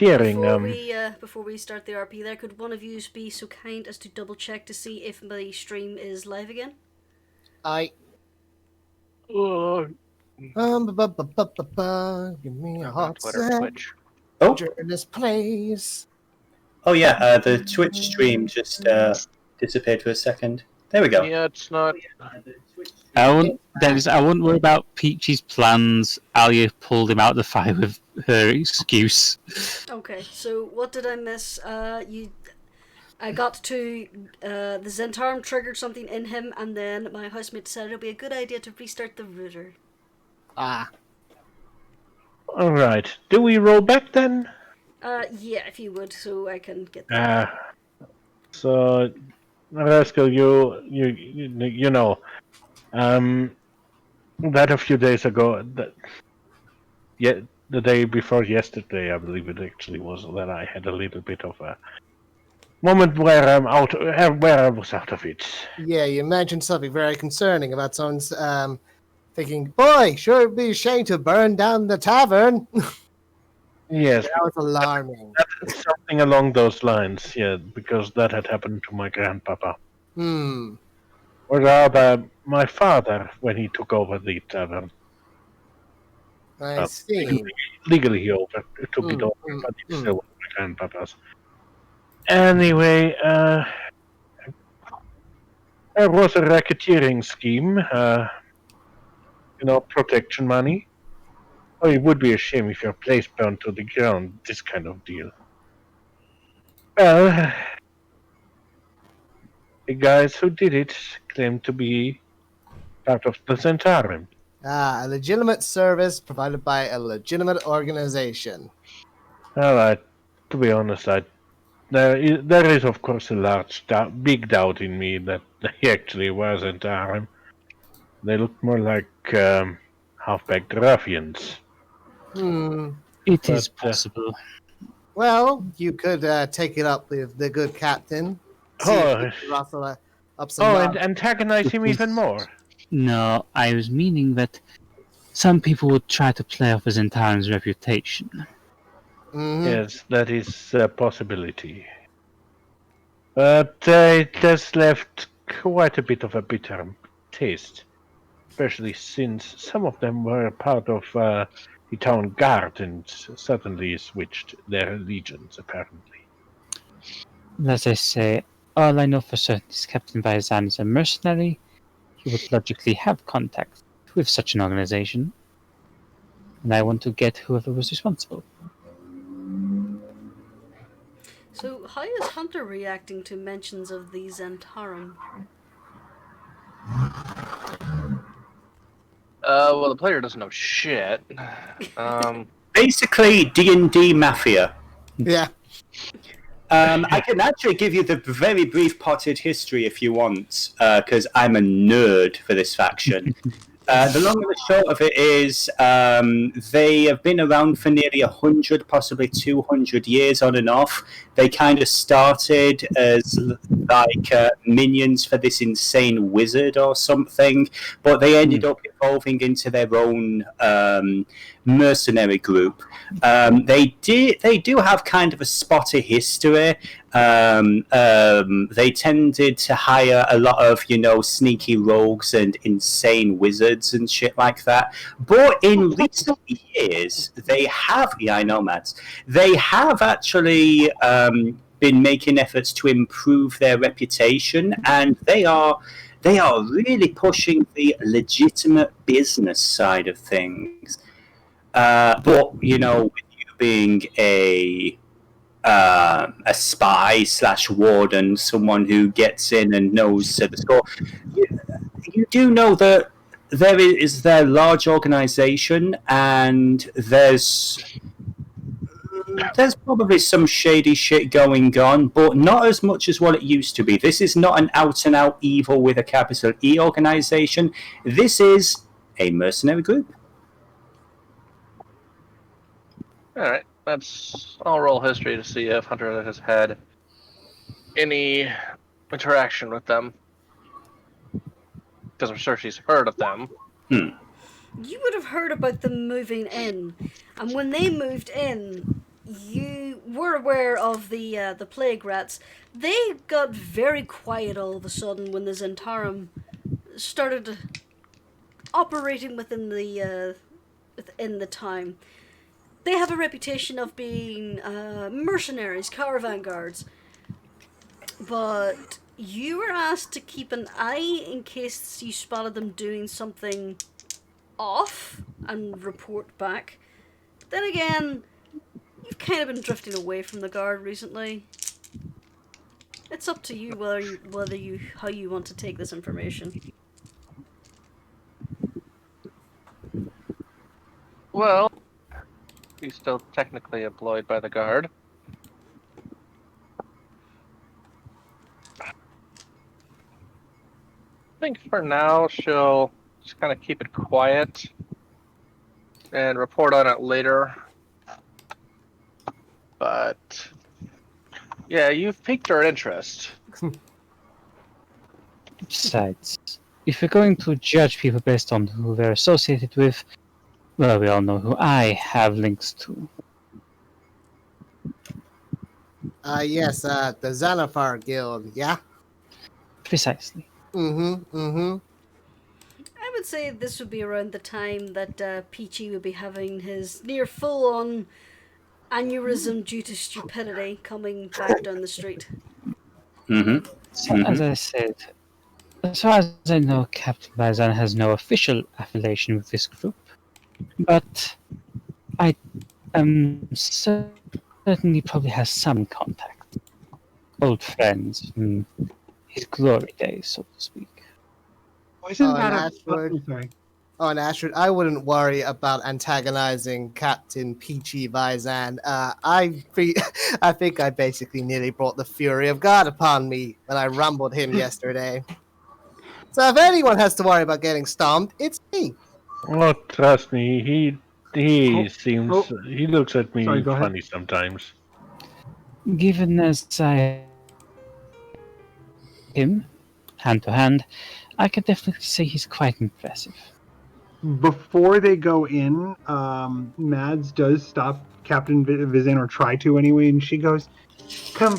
racketeering. Before we start the RP there, could one of you be so kind as to double check to see if my stream is live again? Give me a hot sec. Oh, Jurnis plays. oh yeah, the Twitch stream just disappeared for a second. There we go. Yeah, it's not. I wouldn't worry about Peachy's plans. Alia pulled him out of the fire with her excuse. Okay, so what did I miss? I got to the Zentarum triggered something in him, and then my housemate decided it would be a good idea to restart the router. Alright, do we roll back then? Yeah, if you would, so I can get that. So, Rascal, you know, that a few days ago, the day before yesterday, I believe it actually was, that I had a little bit of a moment where where I was out of it. Yeah, you mentioned something very concerning about someone's thinking, boy, sure it'd be a shame to burn down the tavern. Yes. That was alarming. Something along those lines, yeah, because that had happened to my grandpapa. Or rather, my father, when he took over the tavern. I see. Legally he took it over, but it still was my grandpapa's. Anyway, there was a racketeering scheme, protection money. Oh, it would be a shame if your place burned to the ground, this kind of deal. Well, the guys who did it claimed to be part of the Zentarum. A legitimate service provided by a legitimate organization. Well, to be honest, there is of course a big doubt in me that they actually were Zentarum. They looked more like half-baked ruffians. It is possible. Well, you could take it up with the good captain. And antagonize him even more. No, I was meaning that some people would try to play off Zentarum's reputation. Yes, that is a possibility. But it has left quite a bit of a bitter taste. Especially since some of them were part of the town guard and suddenly switched their allegiance, apparently. As I say, all I know for certain is Captain Vaizan is a mercenary. He would logically have contact with such an organization. And I want to get whoever was responsible. So, how is Hunter reacting to mentions of the Zentarum? Well, the player doesn't know shit. Basically, D&D Mafia. Yeah. I can actually give you the very brief potted history if you want, because I'm a nerd for this faction. The long and the short of it is they have been around for nearly 100, possibly 200 years on and off. They kind of started as like minions for this insane wizard or something, but they ended up evolving into their own mercenary group. They do have kind of a spotty history. They tended to hire a lot of, sneaky rogues and insane wizards and shit like that. But in recent years, they have, I know, Mads, they have actually been making efforts to improve their reputation, and they are really pushing the legitimate business side of things. But, with you being a spy / warden, someone who gets in and knows the score, you do know that there is their large organization, and there's probably some shady shit going on, but not as much as what it used to be. This is not an out-and-out evil with a capital E organization. This is a mercenary group. Alright, I'll roll history to see if Hunter has had any interaction with them. Because I'm sure she's heard of them. You would have heard about them moving in. And when they moved in, you were aware of the plague rats. They got very quiet all of a sudden when the Zentarum started operating within the town. They have a reputation of being mercenaries, caravan guards. But you were asked to keep an eye in case you spotted them doing something off and report back. Then again, you've kind of been drifting away from the guard recently. It's up to you how you want to take this information. Well, he's still technically employed by the guard. I think for now she'll just kind of keep it quiet and report on it later. But yeah, you've piqued her interest. Besides, if we're going to judge people based on who they're associated with, well, we all know who I have links to. Yes, the Xanathar Guild, yeah? Precisely. Mm-hmm. I would say this would be around the time that Peachy would be having his near full-on aneurysm due to stupidity coming back down the street. Mm-hmm. So, as I said, as far as I know, Captain Bazan has no official affiliation with this group, but I am certainly probably has some contact. Old friends from his glory days, so to speak. Isn't that Ashford. I'm sorry. Oh, and Ashford, I wouldn't worry about antagonizing Captain Peachy Vizan. I think I basically nearly brought the fury of God upon me when I rumbled him yesterday. So if anyone has to worry about getting stomped, it's me. Oh, trust me, he seems oh. he looks at me Sorry, go ahead. funny sometimes. Given as I him, hand to hand, I can definitely say he's quite impressive. Before they go in, Mads does stop Captain Vizan, or try to anyway, and she goes, "Come."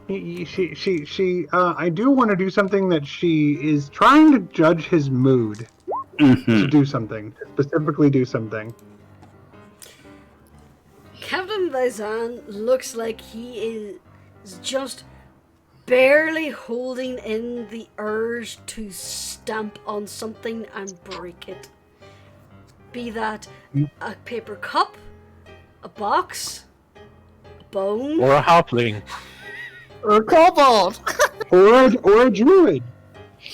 She. I do want to do something that she is trying to judge his mood. To do something, to specifically do something. Captain Vizan looks like he is just barely holding in the urge to stamp on something and break it. Be that a paper cup, a box, a bone, Or a halfling. Or Kobold! or a druid.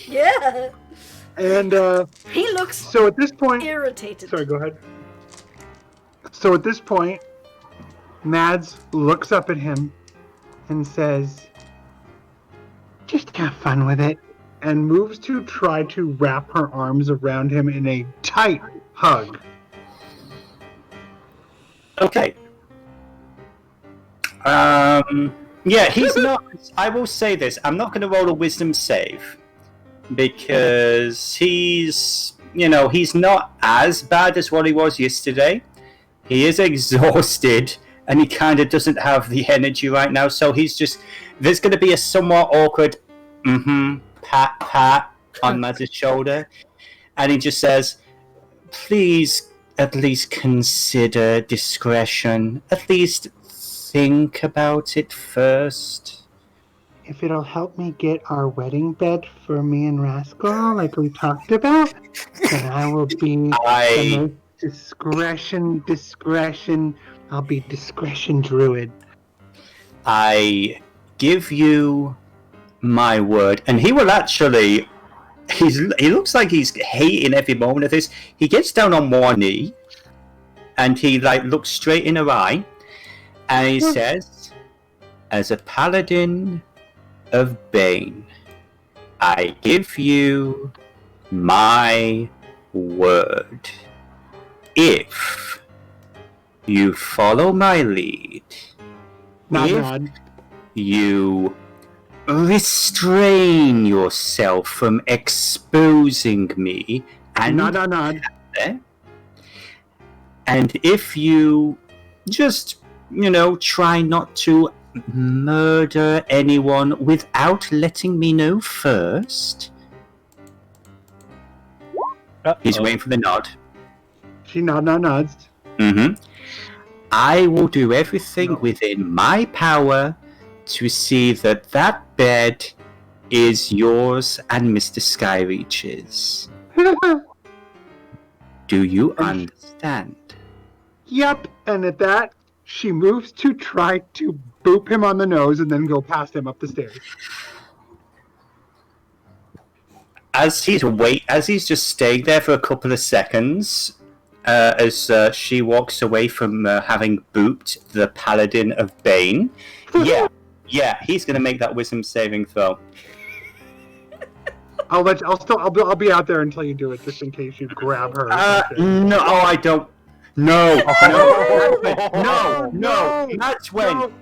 Yeah. And He looks so at this point, irritated. sorry, go ahead. So at this point, Mads looks up at him and says, "Just have fun with it," and moves to try to wrap her arms around him in a tight hug. Okay. Yeah, he's not. I will say this. I'm not going to roll a wisdom save because he's not as bad as what he was yesterday. He is exhausted and he kind of doesn't have the energy right now. So there's going to be a somewhat awkward pat on Maz's shoulder. And he just says, "Please at least consider discretion. At least think about it first." If it'll help me get our wedding bed for me and Rascal, like we talked about, then I will be the most discretion. I'll be discretion druid. I give you my word. And he will actually... He looks like he's hating every moment of this. He gets down on one knee, and he looks straight in her eye, and he says, "As a paladin of Bane, I give you my word. If you follow my lead, Nod. you restrain yourself from exposing me, and Nod. and if you just try not to murder anyone without letting me know first. He's waiting for the nod. She nods. Mm-hmm. I will do everything within my power to see that bed is yours and Mr. Skyreach's. Do you understand? Yep. And at that, she moves to try to boop him on the nose and then go past him up the stairs. As he's just staying there for a couple of seconds, as she walks away from having booped the Paladin of Bane. Yeah, he's gonna make that wisdom saving throw. I'll be out there until you do it, just in case you grab her. No, I don't. No. Mads went.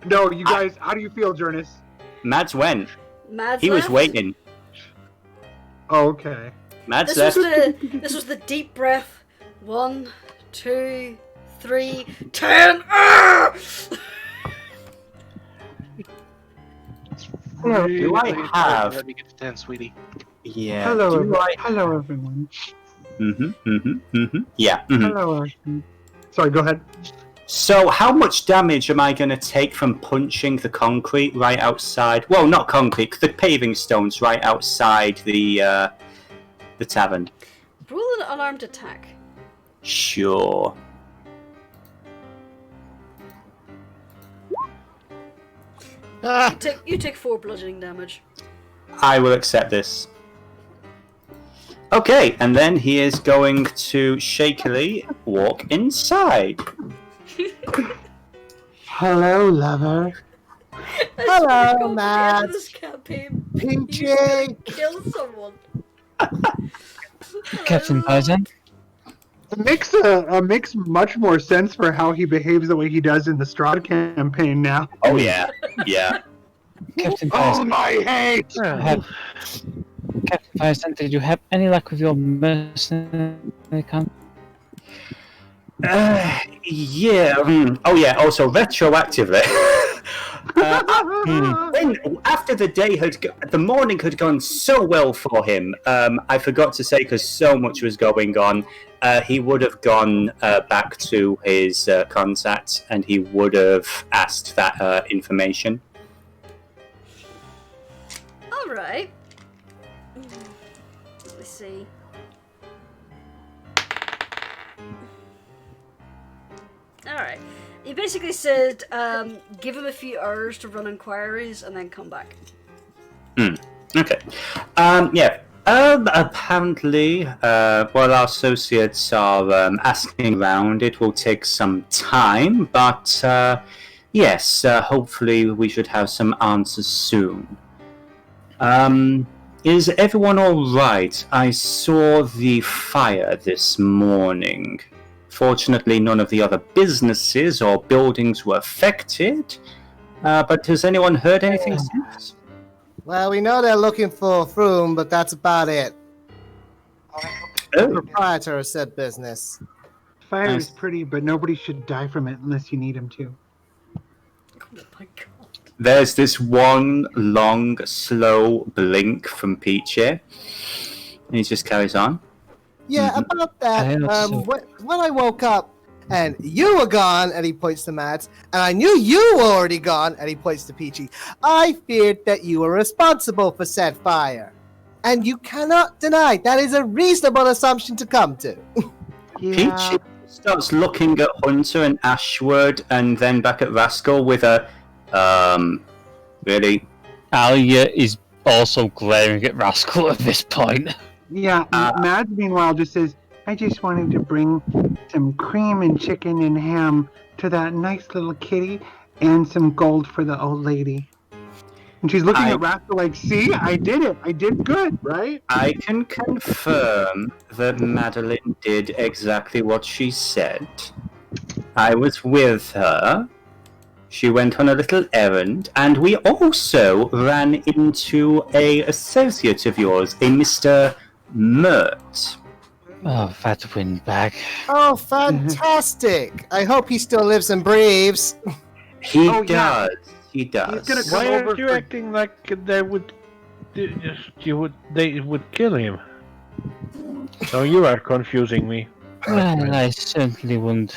No, you guys, how do you feel, Jurnis? Mads went. Mads He left? was waiting. Oh, okay. Mads This left. this was the deep breath. 1, 2, 3, 10. Ah! Do I have? Let me get to 10, sweetie. Yeah. Hello, do I... hello, everyone. Yeah. Hello, everyone. Sorry, go ahead. So, how much damage am I going to take from punching the concrete right outside? Well, not concrete, the paving stones right outside the tavern. Roll an unarmed attack. Sure. You take 4 bludgeoning damage. I will accept this. Okay, and then he is going to shakily walk inside. Hello, lover. Hello, Matt. This campaign. Peachy. Kill someone. Captain Paisan? It makes much more sense for how he behaves the way he does in the Strahd campaign now. Oh yeah, yeah. Captain Oh, Paisan, my hate! Captain Paisan, did you have any luck with your mercenary camp? Yeah. Oh yeah. Also, retroactively. After the morning had gone so well for him, I forgot to say, because so much was going on, he would have gone back to his contact and he would have asked that information. Alright. Let me see. Alright. He basically said, give him a few hours to run inquiries and then come back. Okay. Yeah. Apparently, while our associates are asking around, it will take some time, but yes, hopefully we should have some answers soon. Is everyone alright? I saw the fire this morning. Fortunately, none of the other businesses or buildings were affected, but has anyone heard anything since? Well, we know they're looking for Froome, but that's about it. The proprietor of said business. Fire Nice. is pretty, but nobody should die from it unless you need him to. Oh my god. There's this one long, slow blink from Peachy, and he just carries on. Yeah, about that. When I woke up and you were gone, and he points to Mads, and I knew you were already gone, and he points to Peachy, I feared that you were responsible for said fire. And you cannot deny that is a reasonable assumption to come to. Yeah. Peachy starts looking at Hunter and Ashwood, and then back at Rascal with a, really? Alia is also glaring at Rascal at this point. Yeah, Mads meanwhile just says, I just wanted to bring some cream and chicken and ham to that nice little kitty and some gold for the old lady. And she's looking at Rascal like, see, I did it. I did good, right? I can confirm that Madeline did exactly what she said. I was with her. She went on a little errand, and we also ran into an associate of yours, a Mr. Mert. Oh, that windbag. Oh, fantastic! I hope he still lives and breathes. He Oh, yeah. does. He does. He's gonna Why come over aren't you for- acting like they would kill him? So you are confusing me. Well, I certainly wouldn't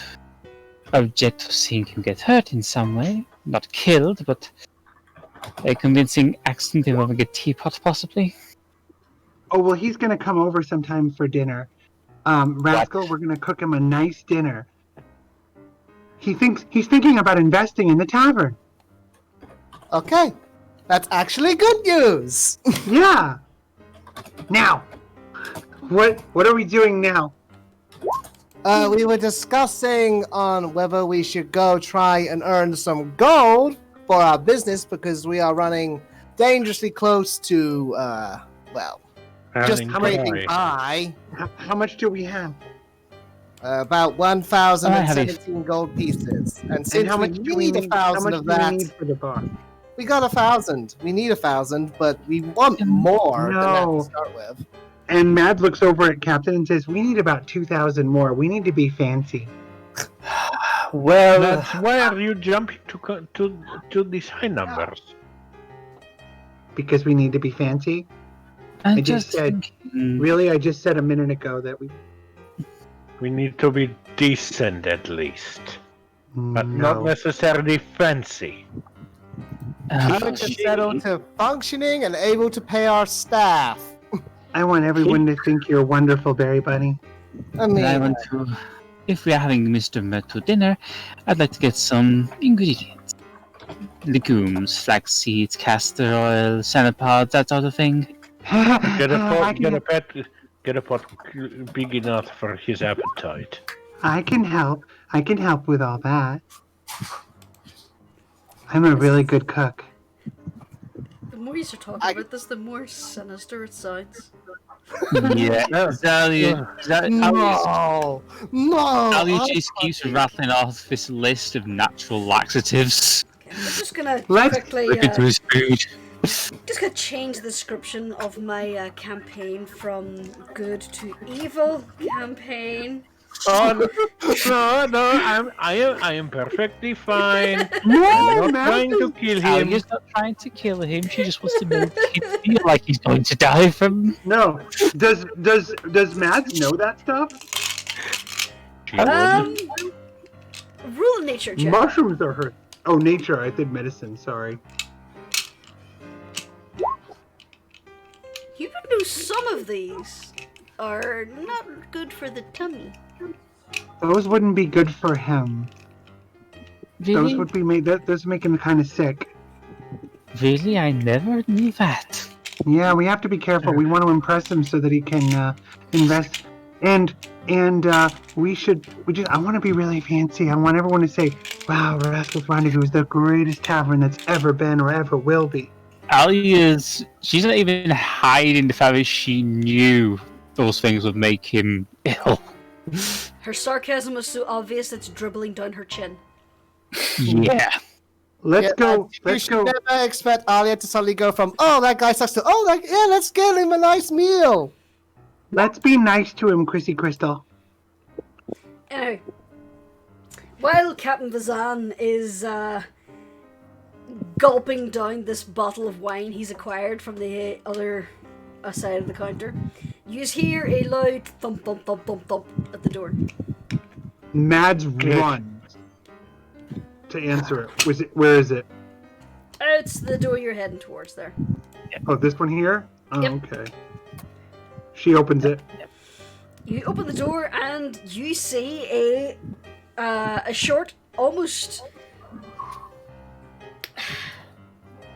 object to seeing him get hurt in some way. Not killed, but a convincing accident involving a teapot, possibly. Oh, well, he's gonna come over sometime for dinner. Rascal, we're gonna cook him a nice dinner. He's thinking about investing in the tavern. Okay, that's actually good news. Yeah. Now, what are we doing now? We were discussing on whether we should go try and earn some gold for our business because we are running dangerously close to, just scraping by. How much do we have? About 1,017 gold pieces. And since how we much do need we need? 1,000 How much of do we that, need for the bar? we got 1,000. We need 1,000, but we want more than that No. to start with. And Mad looks over at Captain and says, "We need about 2,000 more. We need to be fancy." Well, That's why are you jumping to these high numbers? Because we need to be fancy. I just said- thinking- Really, I just said a minute ago that we. We need to be decent at least, but not No. necessarily fancy. We would just settle to functioning and able to pay our staff. I want everyone to think you're wonderful, Berry Bunny. I mean, I want to. If we are having Mr. Mutt to dinner, I'd like to get some ingredients. Legumes, flax seeds, castor oil, centipede, that sort of thing. Get a I pot, can- get a pot big enough for his appetite. I can help. I can help with all that. I'm a really good cook. The more you start talking about this, the more sinister it sounds. Yeah, Ali no. just keeps rattling off this list of natural laxatives. Okay, I'm just gonna Let's quickly Look into his food. just gonna change the description of my campaign from good to evil campaign. Oh no! I am perfectly fine. No, I'm not trying to kill him. Alia's not trying to kill him, she just wants to make him feel like he's going to die from. No. Does Mads know that stuff? Rule of nature check. Mushrooms are hurt. Oh, nature. I said medicine. Sorry. You would know some of these are not good for the tummy. Those wouldn't be good for him. Those Really? would be made. Those make him kind of sick. Really? I never knew that. Yeah, we have to be careful. We want to impress him so that he can invest. And we just. I want to be really fancy. I want everyone to say, "Wow, Rascal's Rendezvous is the greatest tavern that's ever been or ever will be." She's not even hiding the fact that she knew those things would make him ill. Her sarcasm is so obvious it's dribbling down her chin. Yeah. Let's go. You Let's should go. never expect Alia to suddenly go from, "Oh, that guy sucks," to, "Oh, yeah, let's get him a nice meal." Let's be nice to him, Chrissy Crystal. Anyway, while Captain Vazan is gulping down this bottle of wine he's acquired from the other side of the counter, you hear a loud thump thump thump thump thump at the door. Mads runs to answer it. Where is it? It's the door you're heading towards there. Oh, this one here? Oh, Yep. okay. She opens it. You open the door and you see a short, almost.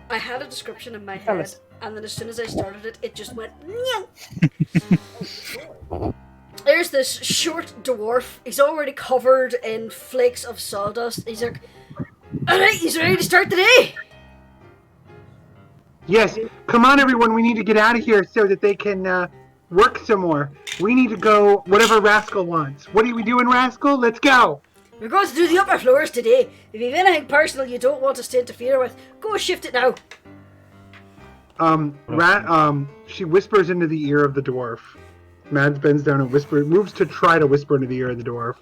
I had a description in my head, and then as soon as I started it, it just went. There's this short dwarf. He's already covered in flakes of sawdust. He's like, "Alright, he's ready to start the day." Yes. Come on, everyone. We need to get out of here so that they can work some more. We need to go whatever Rascal wants. What are we doing, Rascal? Let's go. We're going to do the upper floors today. If you've anything personal you don't want us to interfere with, go shift it now. She whispers into the ear of the dwarf. Mads bends down and moves to try to whisper into the ear of the dwarf.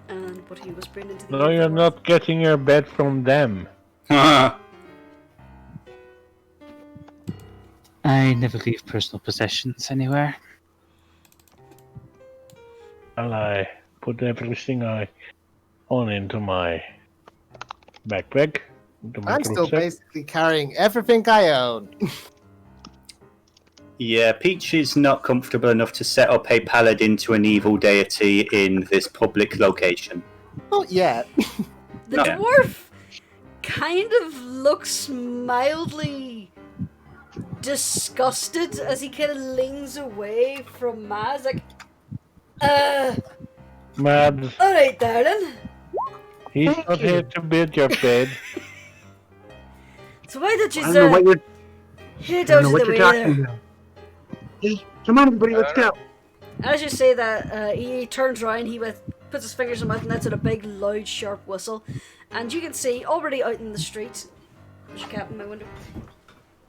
And what are you whispering into the No, ear you're of the dwarf? not getting your bed from them. I never leave personal possessions anywhere. Well, I put everything I own into my backpack. Into my I'm still rucksack. basically carrying everything I own. Yeah, Peach is not comfortable enough to set up a paladin to an evil deity in this public location. Not yet. The No. dwarf kind of looks mildly disgusted as he kind of leans away from Maz, like, Mads, alright, darling. he's Thank not you. here to build your bed. So why don't you, I don't know what you're, head I don't out know of what the you're way talking there? about. Hey, come on, everybody, let's go. As you say that, he turns around, puts his fingers in his mouth and lets out a big, loud, sharp whistle. And you can see, already out in the street, there's a cat in my window.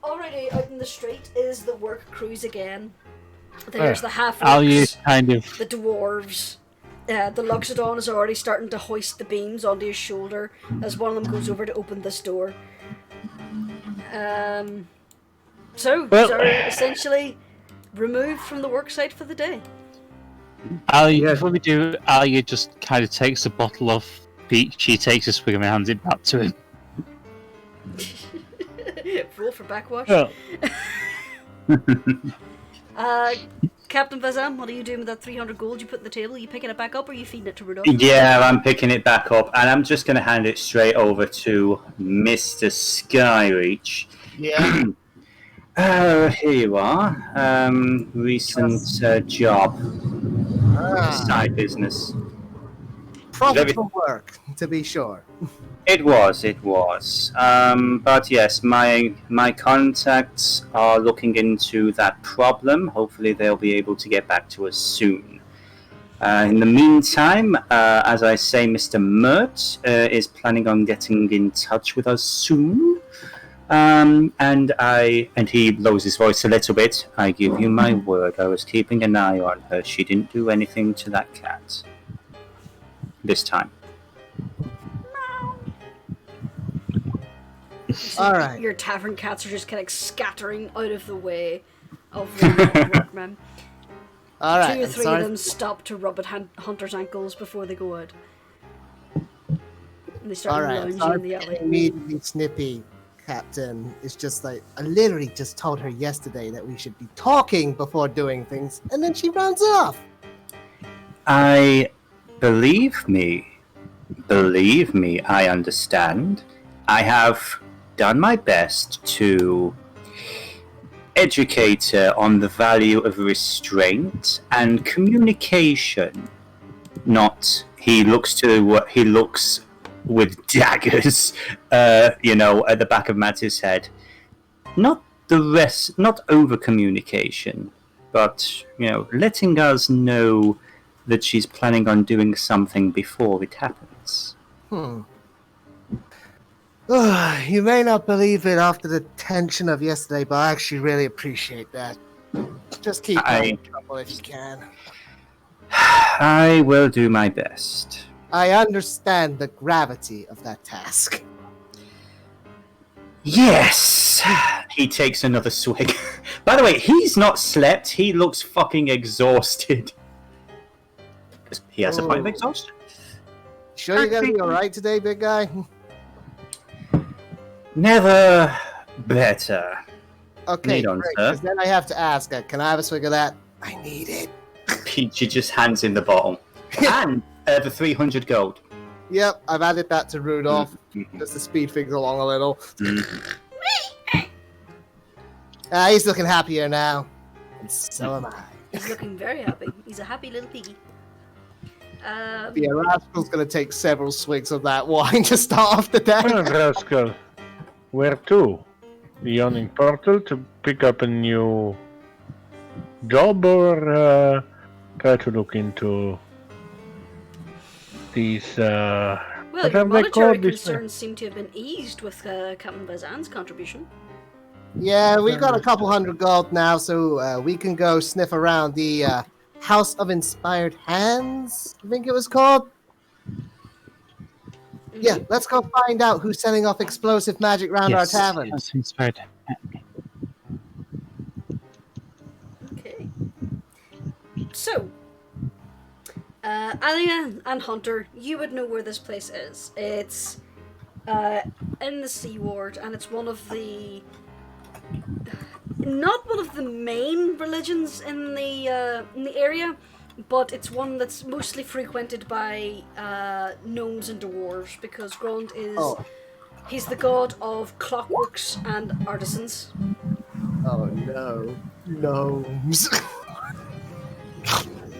Already out in the street is the work crews again. There's the Alia half-orcs, kind of the dwarves. The Loxodon is already starting to hoist the beams onto his shoulder as one of them goes over to open this door. So, Well- they're essentially removed from the worksite for the day. Alia, Yes. before we do, Alia just kind of takes a bottle of peach. She takes a swig and hands it back to him. Roll for backwash. Well, Captain Vazam, what are you doing with that 300 gold you put on the table? Are you picking it back up or are you feeding it to Rudolph? Yeah, I'm picking it back up, and I'm just going to hand it straight over to Mr. Skyreach. Yeah. Here you are. Recent job. Side business. Profitable work, to be sure. It was. But yes, my contacts are looking into that problem. Hopefully they'll be able to get back to us soon. In the meantime, as I say, Mr. Mert is planning on getting in touch with us soon. And he lowers his voice a little bit. I give you my word, I was keeping an eye on her. She didn't do anything to that cat. This time. All right. Your tavern cats are just kind of scattering out of the way of the workmen. All right. 2 or I'm 3 sorry. of them stop to rub at Hunter's ankles before they go out. And they All start right. I'm lounging sorry in the for alley. being immediately snippy, Captain. It's just like I literally just told her yesterday that we should be talking before doing things, and then she runs off. Believe me, I understand. I have done my best to educate her on the value of restraint and communication. Not he looks with daggers, at the back of Matt's head. Not over communication, but letting us know that she's planning on doing something before it happens. You may not believe it after the tension of yesterday, but I actually really appreciate that. Just keep her in trouble if you can. I will do my best. I understand the gravity of that task. Yes! He takes another swig. By the way, he's not slept. He looks fucking exhausted. He has a point of exhaustion. Sure you're gonna be alright today, big guy? Never better. Okay, Lead on, great. sir. 'Cause then I have to ask, can I have a swig of that? I need it. Peachy just hands in the bottle. And the 300 gold. Yep, I've added that to Rudolph, just to speed things along a little. He's looking happier now. And so am I. He's looking very happy. He's a happy little piggy. Yeah, Rascal's gonna take several swigs of that wine to start off the day. well, Rascal, where to? The yawning portal to pick up a new job, or try to look into these? Well, what your have they monetary called these concerns seem to have been eased with Captain Bazan's contribution. Yeah, we got a couple hundred gold now, so we can go sniff around the House of Inspired Hands, I think it was called. Yeah, let's go find out who's setting off explosive magic around our tavern. Yes, inspired. Okay. So, Alia and Hunter, you would know where this place is. It's in the Sea Ward, and it's one of the... not one of the main religions in the area, but it's one that's mostly frequented by gnomes and dwarves, because Grond is... he's the god of clockworks and artisans. Oh no. Gnomes.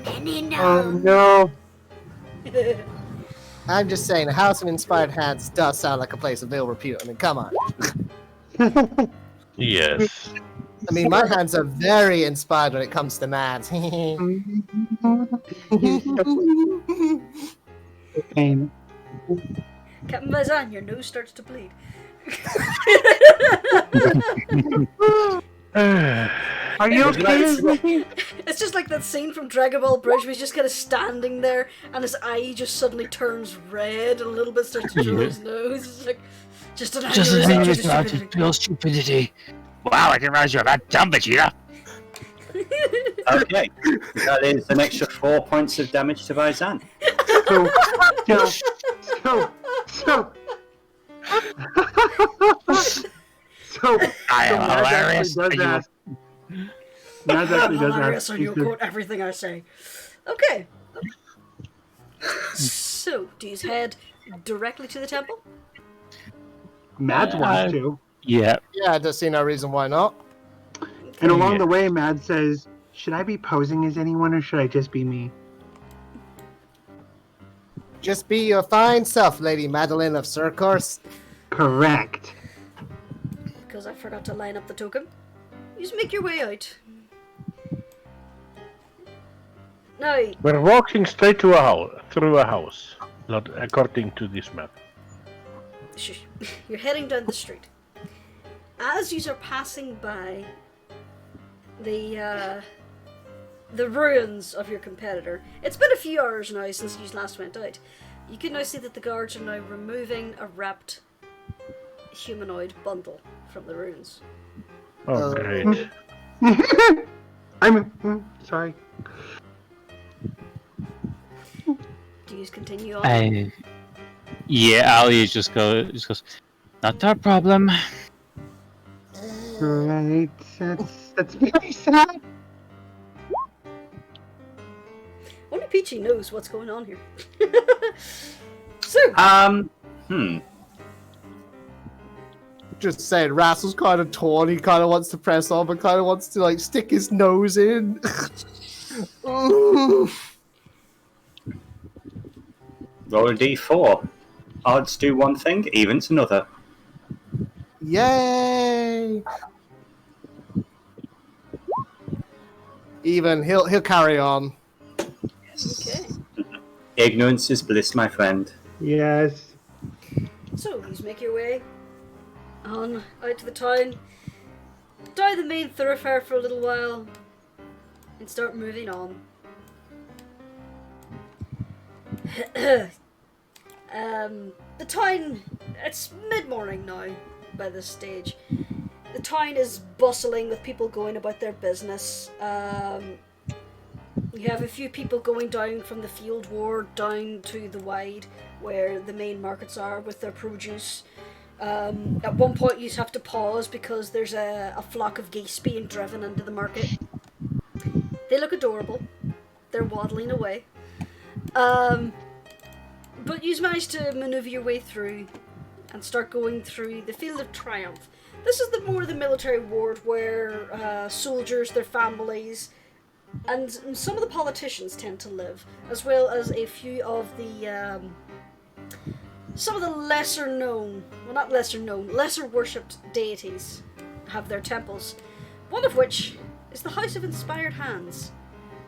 Many gnomes. Oh no. I'm just saying, the House of Inspired Hands does sound like a place of ill repute. I mean, come on. Yes. I mean, my hands are very inspired when it comes to maths. Pain. Captain Vazan, your nose starts to bleed. Are you okay? It's just like that scene from Dragon Ball Bridge where he's just kind of standing there and his eye just suddenly turns red and a little bit starts to draw his nose. It's like, just an aneurysm. Pure stupidity. Wow, I didn't realize you're that dumb, Vegeta. Okay, that is an extra 4 points of damage to Vizan. So I am hilarious. Mads actually does Hilarious, ask. and you'll quote everything I say. Okay. So, do you head directly to the temple? Mads wants to. Yeah. Yeah, I don't see no reason why not. And along the way, Mads says, should I be posing as anyone or should I just be me? Just be your fine self, Lady Madeline of Circourse. Correct. Because I forgot to line up the token. You just make your way out. Now, We're walking straight to through a house, not according to this map. you're heading down the street. As you are passing by the ruins of your competitor, it's been a few hours now since you last went out. You can now see that the guards are now removing a wrapped humanoid bundle from the ruins. Oh, great. I'm sorry. Do you continue on? Yeah, Ali just goes, not our problem. Right, that's very sad. Only Peachy knows what's going on here. So, Just saying, Rascal's kind of torn. He kind of wants to press on, but kind of wants to like stick his nose in. Roll a d4. Odds do one thing, evens another. Yay! Even he'll carry on. okay. Ignorance is bliss, my friend. Yes. So, you make your way on out to the town, down the main thoroughfare for a little while, and start moving on. The town, it's mid-morning now by this stage. The town is bustling with people going about their business. You have a few people going down from the field ward down to the wide, where the main markets are with their produce. At one point you have to pause because there's a flock of geese being driven into the market. They look adorable. They're waddling away. But you manage to maneuver your way through and start going through the Field of Triumph. This is the military ward where soldiers, their families, and some of the politicians tend to live, as well as a few of the some of the lesser worshipped deities have their temples. One of which is the House of Inspired Hands,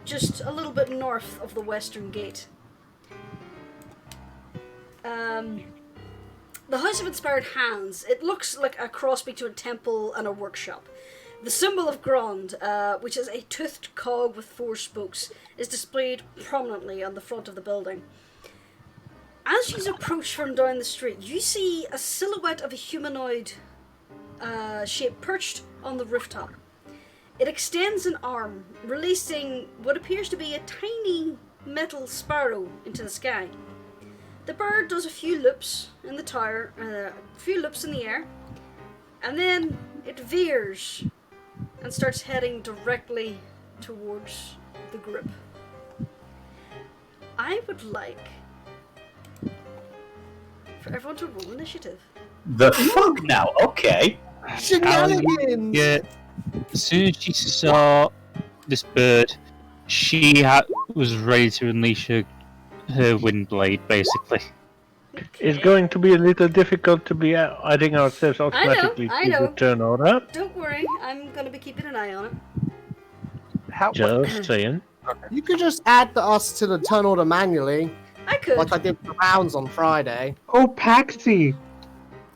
just a little bit north of the Western Gate. The House of Inspired Hands, it looks like a cross between a temple and a workshop. The symbol of Grand, which is a toothed cog with 4 spokes, is displayed prominently on the front of the building. As you approach from down the street, you see a silhouette of a humanoid shape perched on the rooftop. It extends an arm, releasing what appears to be a tiny metal sparrow into the sky. The bird does a few loops in the tower, a few loops in the air, and then it veers and starts heading directly towards the group. I would like for everyone to roll initiative. The fuck now? Okay. Shenanigans! Yeah. As soon as she saw this bird, she was ready to unleash her wind blade, basically. It's going to be a little difficult to be adding ourselves automatically I to know. the turn order. Don't worry, I'm going to be keeping an eye on it. How? Just saying. You could just add us to the turn order manually, I could. like I did for rounds on Friday. Oh, Paxi!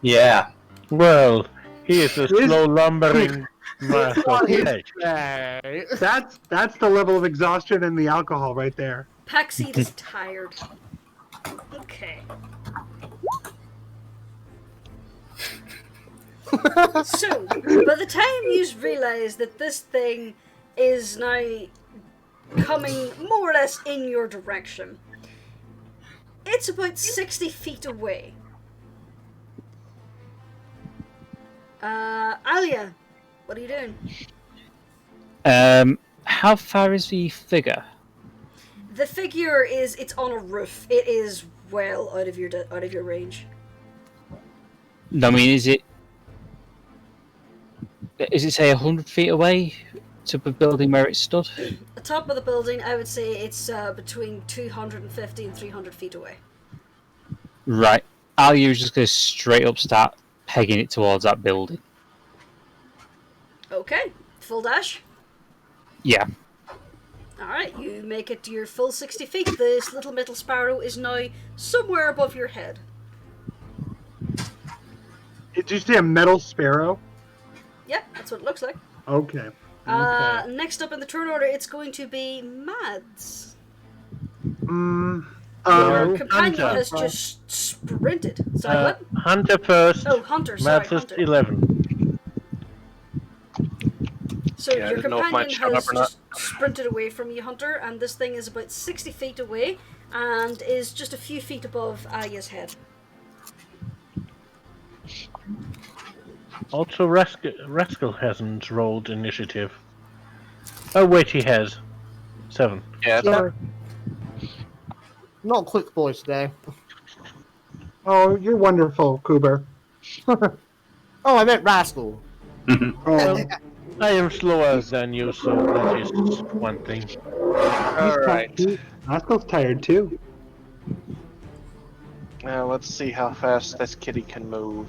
Yeah. Well, he is a slow lumbering mass of On his flesh. day. That's the level of exhaustion and the alcohol right there. Paxi is tired. Okay. So, by the time you realise that this thing is now coming more or less in your direction, it's about 60 feet away. Alia, what are you doing? How far is the figure? The figure it's on a roof. It is well out of your range. I mean, is it say 100 feet away to the building where it stood? The top of the building, I would say it's between 250 and 300 feet away. Right. Alia is just going to straight up start pegging it towards that building. Okay, full dash. Yeah. Alright, you make it to your full 60 feet. This little metal sparrow is now somewhere above your head. Did you say a metal sparrow? Yep, that's what it looks like. Okay. Next up in the turn order, it's going to be Mads. Your Well, companion Hunter. has just sprinted. Sorry, what? Hunter first. Oh, Hunter, sorry, Mads is Hunter. 11. So Yeah, I your didn't know if mine companion showed has up or not. just sprinted away from you, Hunter, and this thing is about 60 feet away and is just a few feet above Aya's head. Also, Rascal hasn't rolled initiative. Oh, wait, he has. 7. Yeah, Yeah. Not quick boy today. Oh, you're wonderful, Kubur. Oh, I meant Rascal. Oh, I am slower than you, so that is one thing. Alright. Rascal's tired too. Now let's see how fast this kitty can move.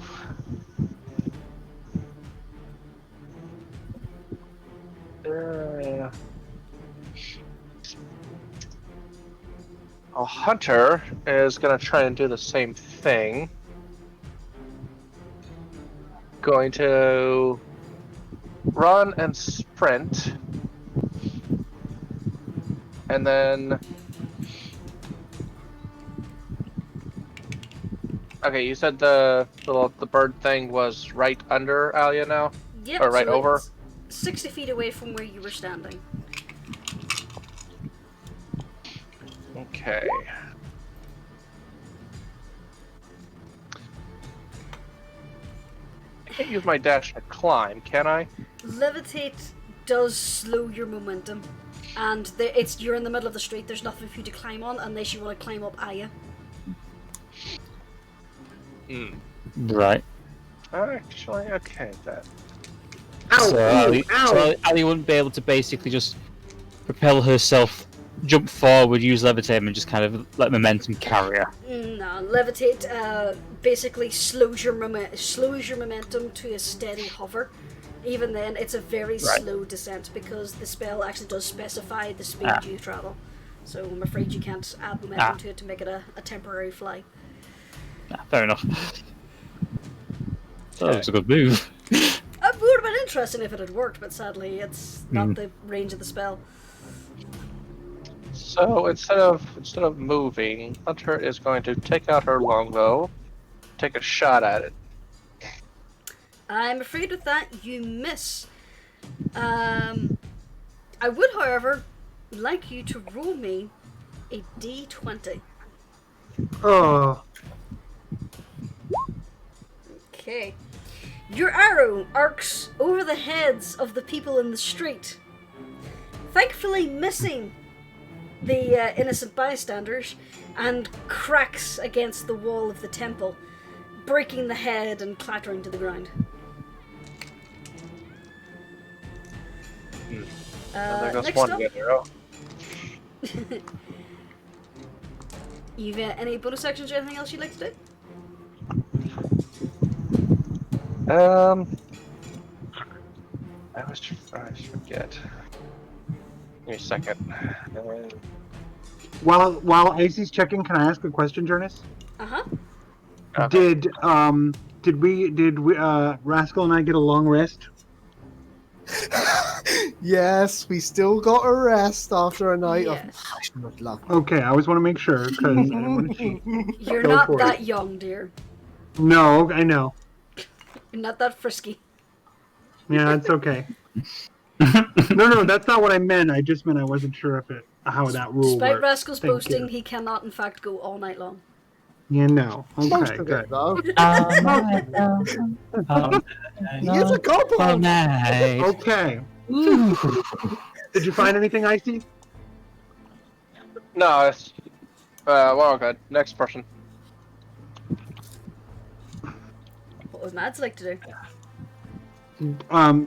A hunter is going to try and do the same thing. Going to run and sprint. And then... Okay, you said the bird thing was right under Alia now? Yep, Or right so over? it's 60 feet away from where you were standing. Okay. I can't use my dash to climb, can I? Levitate does slow your momentum, and you're in the middle of the street. There's nothing for you to climb on unless you want to climb up Aya. Right. Actually, okay, that. So Ali wouldn't be able to basically just propel herself, jump forward, use levitate, and just kind of let momentum carry her. No, levitate basically slows your momentum to a steady hover. Even then, it's a very slow descent because the spell actually does specify the speed you travel. So I'm afraid you can't add momentum to it to make it a temporary fly. Fair enough. That was a good move. It would have been interesting if it had worked, but sadly it's not the range of the spell. So instead of moving, Hunter is going to take out her longbow, take a shot at it. I'm afraid with that you miss. I would, however, like you to roll me a d20. Oh. Okay. Your arrow arcs over the heads of the people in the street, thankfully missing the innocent bystanders, and cracks against the wall of the temple, breaking the head and clattering to the ground. There goes next one up, good arrow. you've any bonus actions or anything else you'd like to do? I always forget. Give me a second. While Icy's checking, can I ask a question, Jurnis? Uh-huh. Okay. Did we Rascal and I get a long rest? Yes, we still got a rest after a night Yes. of passionate love. Okay, I always want to make sure because I didn't want to cheat. You're Go not for that it. young, dear. No, I know. You're not that frisky. Yeah, that's okay. No, that's not what I meant. I just meant I wasn't sure how that rule Despite worked. Rascal's Thank boasting, you. he cannot in fact go all night long. Yeah, no. Most Okay, of good. it, though. Oh, He is a kobold. night. Okay. Ooh. Did you find anything, Icy? No, it's well, good. Next person. What would Mads like to do?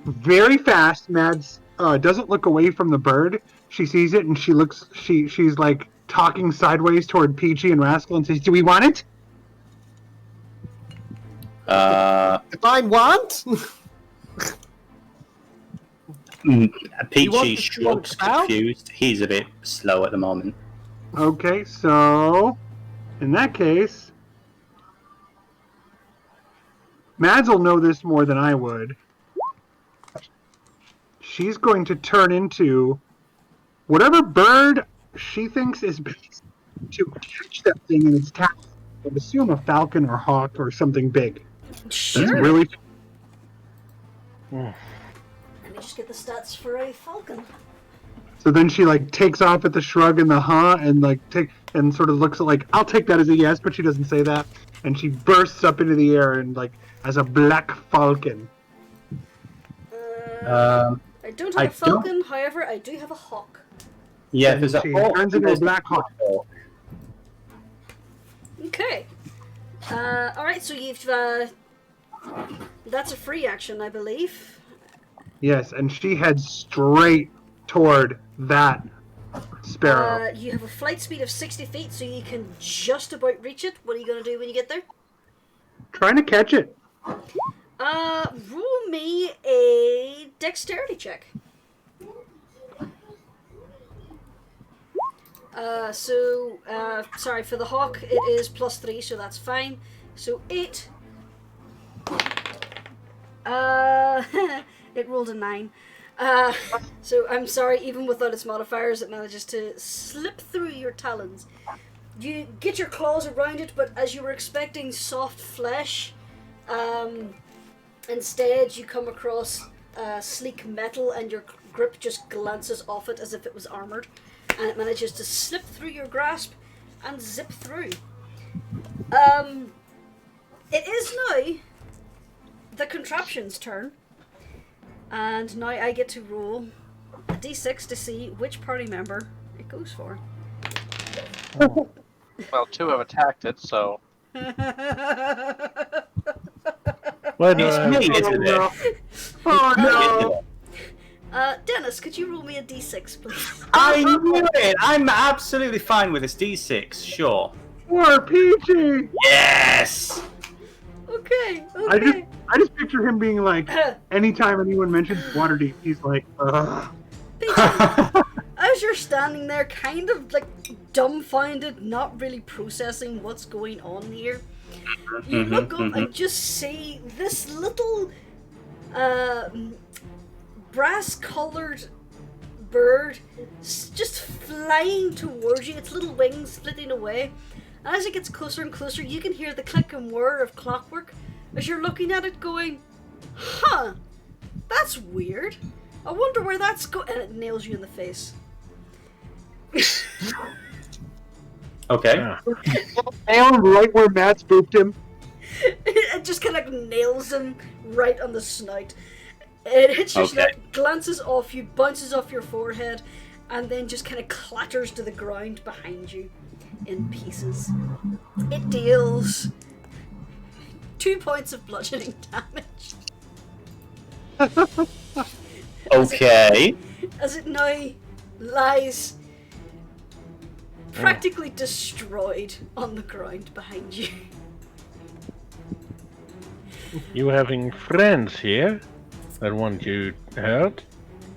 Very fast. Mads doesn't look away from the bird. She sees it and she looks. She's like talking sideways toward Peachy and Rascal and says, "Do we want it?" Define want? want Peachy to shrugs, see what it's confused. He's a bit slow at the moment. Okay, so in that case, Mads will know this more than I would. She's going to turn into whatever bird she thinks is best to catch that thing in its talons. I would assume a falcon or hawk or something big. That's Sure. really Let me just get the stats for a falcon. So then she like takes off at the shrug and the huh and and sort of looks like I'll take that as a yes, but she doesn't say that. And she bursts up into the air and like as a black falcon. I don't have a falcon, however, I do have a hawk. Yeah, there's a She hawk. turns into a black hawk. Okay. Alright, so you've that's a free action, I believe. Yes, and she heads straight toward that sparrow. You have a flight speed of 60 feet, so you can just about reach it. What are you going to do when you get there? Trying to catch it. Roll me a dexterity check. Sorry, for the hawk, it is +3, so that's fine. So 8. It rolled a 9. So I'm sorry, even without its modifiers, it manages to slip through your talons. You get your claws around it, but as you were expecting soft flesh, instead you come across sleek metal and your grip just glances off it as if it was armoured, and it manages to slip through your grasp and zip through. It is now the contraption's turn, and now I get to roll a d6 to see which party member it goes for. Well, 2 have attacked it, so Why do It's I- me, isn't it? Oh no! Dennis, could you roll me a d6, please? I knew it! I'm absolutely fine with this D6, sure. Poor Peachy! Yes! Okay. I just picture him being like, anytime anyone mentions Waterdeep, he's like, ugh. As you're standing there, kind of like dumbfounded, not really processing what's going on here, you look up and just see this little brass-colored bird just flying towards you, its little wings flitting away. And as it gets closer and closer, you can hear the click and whir of clockwork as you're looking at it going, huh, that's weird. I wonder where that's going. And it nails you in the face. Okay. Down right where Matt spooked him. It just kind of nails him right on the snout. It hits your snout, glances off you, bounces off your forehead, and then just kind of clatters to the ground behind you in pieces. It deals 2 points of bludgeoning damage. Okay. As it now lies practically destroyed on the ground behind you. You having friends here that want you hurt?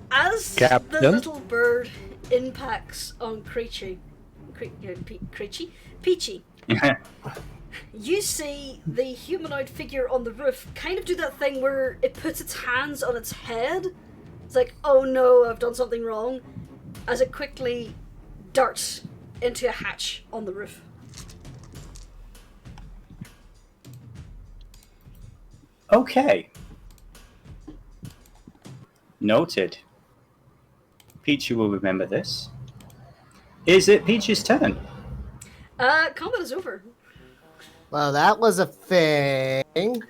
As Captain? the little bird impacts on Peachy, you see the humanoid figure on the roof kind of do that thing where it puts its hands on its head. It's like, oh no, I've done something wrong, as it quickly darts into a hatch on the roof. Okay. Noted. Peachy will remember this. Is it Peachy's turn? Combat is over. Well, that was a thing.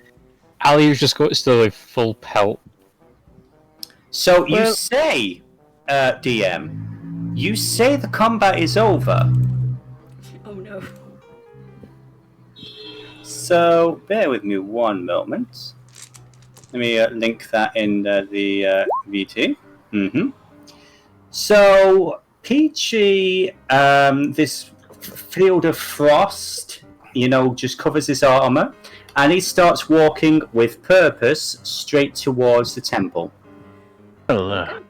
Ali just got still a full pelt. So you say, DM, you say the combat is over. Oh no. So bear with me one moment. Let me link that in the VT. So Peachy, this field of frost, just covers his armor, and he starts walking with purpose straight towards the temple. Well,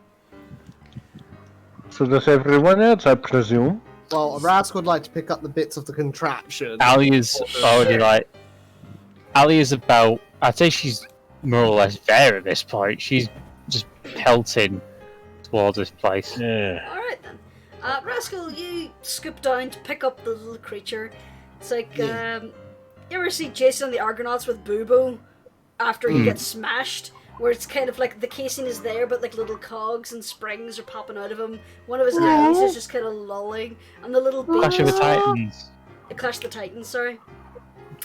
so does everyone else, I presume? Well, Rascal would like to pick up the bits of the contraption. Ali is already Ali is about, I'd say she's more or less there at this point. She's just pelting towards this place. Yeah. Alright then. Rascal, you scoop down to pick up the little creature. It's like, you ever see Jason and the Argonauts with Boo-Boo after he gets smashed? Where it's kind of like the casing is there, but like little cogs and springs are popping out of him. One of his eyes is just kind of lolling, and the little beak. Clash of the Titans. Clash of the Titans, sorry.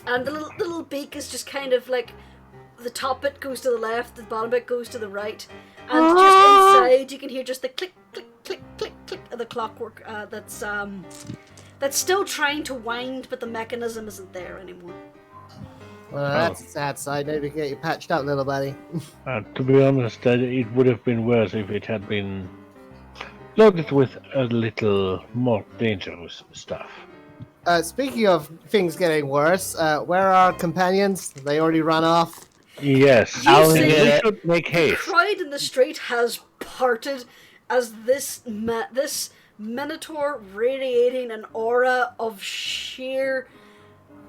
And the little beak is just kind of like the top bit goes to the left, the bottom bit goes to the right, and just inside you can hear just the click, click, click, click, click of the clockwork. That's still trying to wind, but the mechanism isn't there anymore. Well, that's a sad side. Maybe get you patched up, little buddy. To be honest, it would have been worse if it had been loaded with a little more dangerous stuff. Speaking of things getting worse, where are our companions? They already run off? Yes, You see we should make the haste. crowd in the street has parted as this minotaur radiating an aura of sheer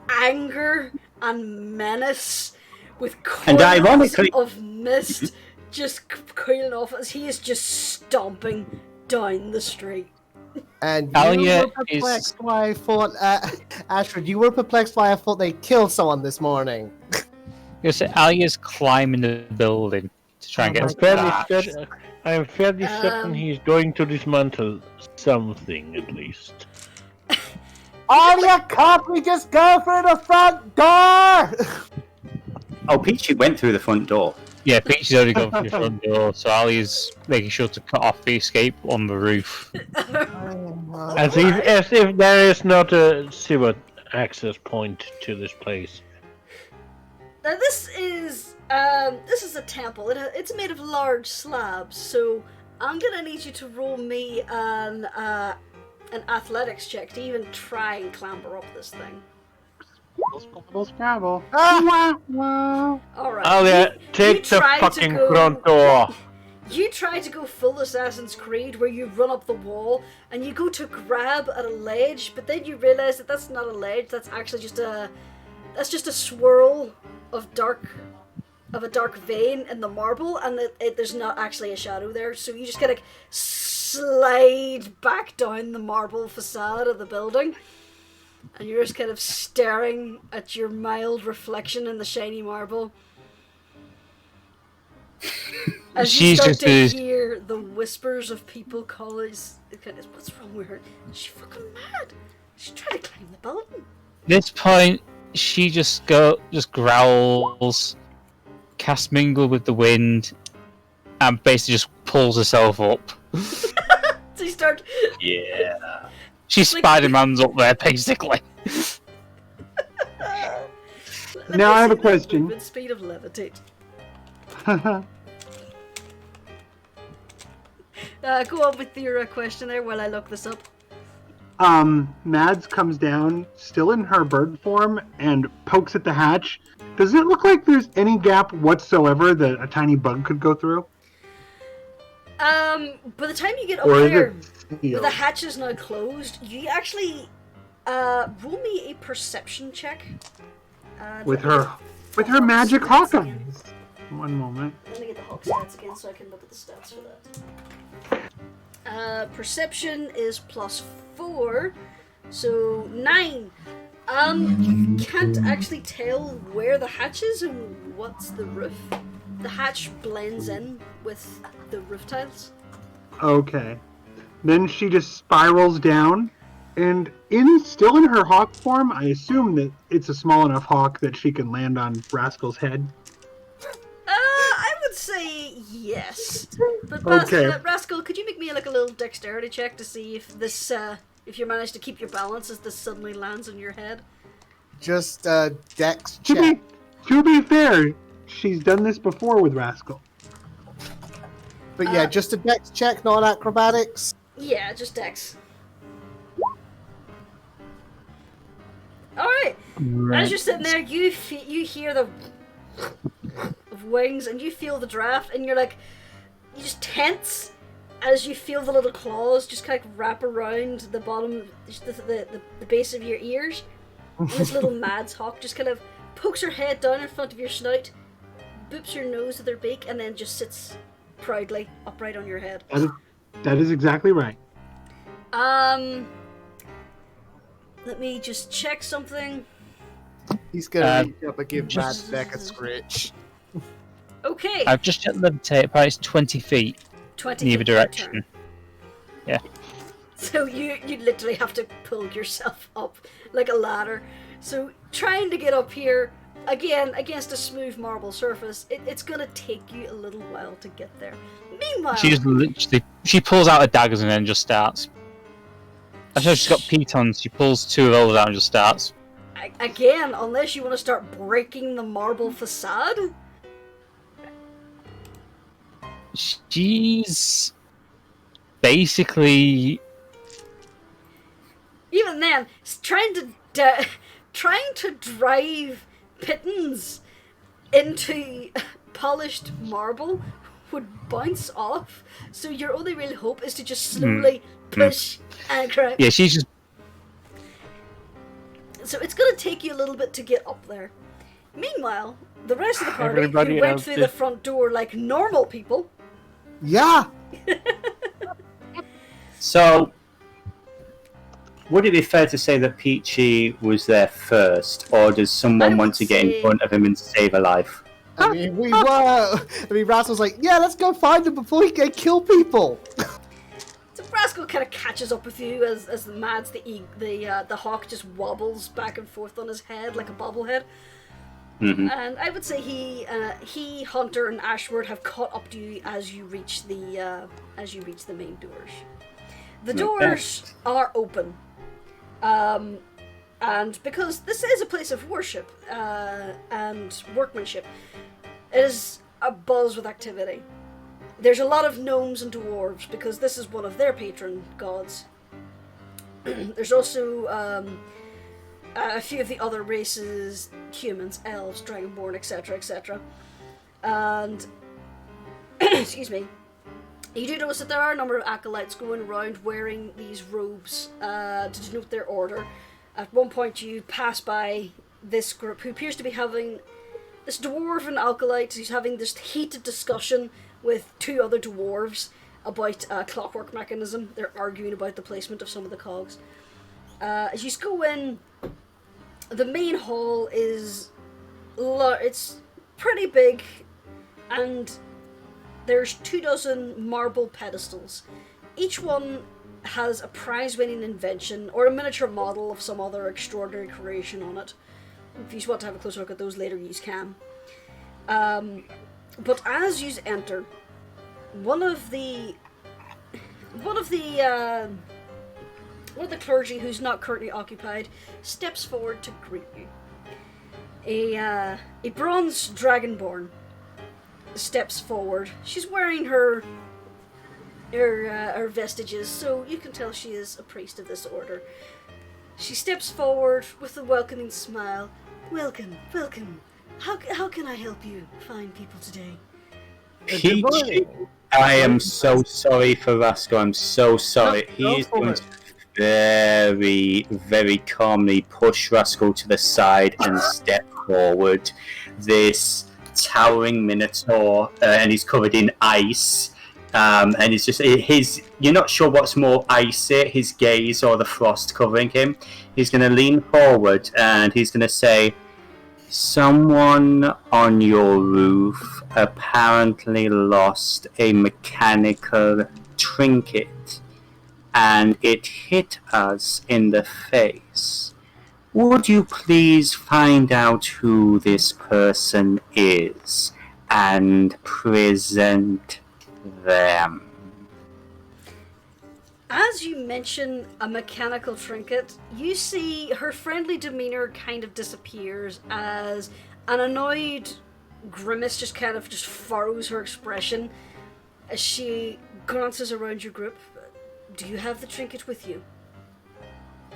anger and menace with coils of mist just cooling off as he is just stomping down the street. And you were perplexed why I thought, Astrid, you were perplexed why I thought they killed someone this morning. Yes, Alia's climbing the building to try and get I am fairly certain he's going to dismantle something at least. Alia, can't we just go through the front door? Oh, Peachy went through the front door. Yeah, Peachy's already gone through the front door, so Ali's making sure to cut off the escape on the roof. As if there is not a sewer access point to this place. Now this is a temple. It's made of large slabs, so I'm gonna need you to roll me an athletics check to even try and clamber up this thing. Scrabble. Alright. Oh yeah, take the fucking front door. You try to go full Assassin's Creed where you run up the wall and you go to grab at a ledge, but then you realise that that's not a ledge, that's actually just a swirl of dark of a dark vein in the marble, and there's not actually a shadow there, so you just kind of slide back down the marble facade of the building, and you're just kind of staring at your mild reflection in the shiny marble. As you start to hear the whispers of people calling, what's wrong with her? Is she fucking mad? She's trying to climb the building. At this point, she just growls, casts Mingle with the Wind, and basically just pulls herself up. So you start... Yeah. She Spider-Man's up there, basically. Now I have a question. Movement speed of levitate. Go on with your question there while I look this up. Mads comes down, still in her bird form, and pokes at the hatch. Does it look like there's any gap whatsoever that a tiny bug could go through? By the time you get up Or is there, it the hatch is now closed. You actually roll me a perception check. with her magic hawk eyes? One moment. Let me get the hawk stats again so I can look at the stats for that. Perception is +4, so 9. You can't actually tell where the hatch is and what's the roof. The hatch blends in with the roof tiles. Okay. Then she just spirals down, and still in her hawk form, I assume that it's a small enough hawk that she can land on Rascal's head. I would say yes. But Okay. Rascal, could you make me like a little dexterity check to see if this, if you manage to keep your balance as this suddenly lands on your head? Just dex check. To be fair, she's done this before with Rascal. But yeah, just a dex check, not acrobatics. Yeah, just dex. Alright. As you're sitting there, you hear the of wings, and you feel the draft, and you're like, you just tense as you feel the little claws just kind of wrap around the bottom, the base of your ears. And this little Mads hawk just kind of pokes her head down in front of your snout, boops your nose with her beak, and then just sits proudly upright on your head. That is exactly right. Let me just check something. He's gonna reach up and give Mads back a scritch. Okay. I've just checked the levitate, but it's 20 feet. 20 in either feet per direction. turn. Yeah. So you literally have to pull yourself up like a ladder. So trying to get up here, again, against a smooth marble surface, it's gonna take you a little while to get there. Meanwhile... She pulls out her daggers and then just starts. I know she's got pitons, she pulls 2 of those out and just starts. Again, unless you want to start breaking the marble facade? She's basically... Even then, trying to drive pitons into polished marble would bounce off, so your only real hope is to just slowly push and grab. Yeah, she's just... So it's gonna take you a little bit to get up there. Meanwhile, the rest of the party Everybody who went else through did- the front door like normal people. Yeah. So, would it be fair to say that Peachy was there first, or does someone I want would to get say- in front of him and save a life? I mean, Rascal's like, yeah, let's go find him before he can kill people. So Rascal kind of catches up with you as Mads the hawk just wobbles back and forth on his head like a bobblehead. Mm-hmm. And I would say he, Hunter, and Ashward have caught up to you as you reach the main doors. The doors are open, and because this is a place of worship and workmanship, it is a buzz with activity. There's a lot of gnomes and dwarves because this is one of their patron gods. There's also a few of the other races, humans, elves, dragonborn, etc., etc. And, excuse me, you do notice that there are a number of acolytes going around wearing these robes to denote their order. At one point you pass by this group who appears to be having this dwarven acolyte who's having this heated discussion with two other dwarves about a clockwork mechanism. They're arguing about the placement of some of the cogs. As you go in, the main hall is it's pretty big, and there's 24 marble pedestals. Each one has a prize-winning invention or a miniature model of some other extraordinary creation on it. If you want to have a closer look at those later, you can. But as you enter, one of the clergy who's not currently occupied steps forward to greet you. A bronze dragonborn steps forward. She's wearing her vestiges, so you can tell she is a priest of this order. She steps forward with a welcoming smile. Welcome. How can I help you fine people today? Peachy, I am so sorry for Rascal. I'm so sorry. He is going to very, very calmly push Rascal to the side and step forward. This towering minotaur, and he's covered in ice. And it's just you're not sure what's more icy, his gaze or the frost covering him. He's going to lean forward and he's going to say, someone on your roof apparently lost a mechanical trinket and it hit us in the face. Would you please find out who this person is and present them? As you mention a mechanical trinket, you see her friendly demeanor kind of disappears as an annoyed grimace just furrows her expression as she glances around your group. Do you have the trinket with you?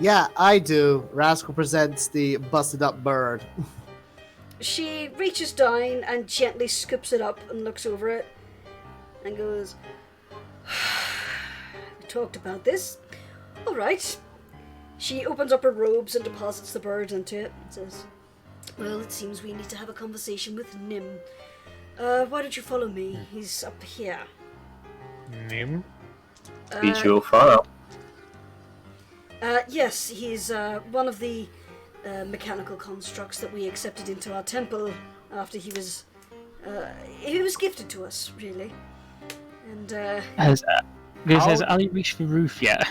Yeah, I do. Rascal presents the busted up bird. She reaches down and gently scoops it up and looks over it and goes, we talked about this. Alright. She opens up her robes and deposits the bird into it and says, well, it seems we need to have a conversation with Nim. Why don't you follow me? He's up here. Nim? He's your follow. Yes, he's one of the mechanical constructs that we accepted into our temple after he was gifted to us, really. And Has Ali reached the roof yet?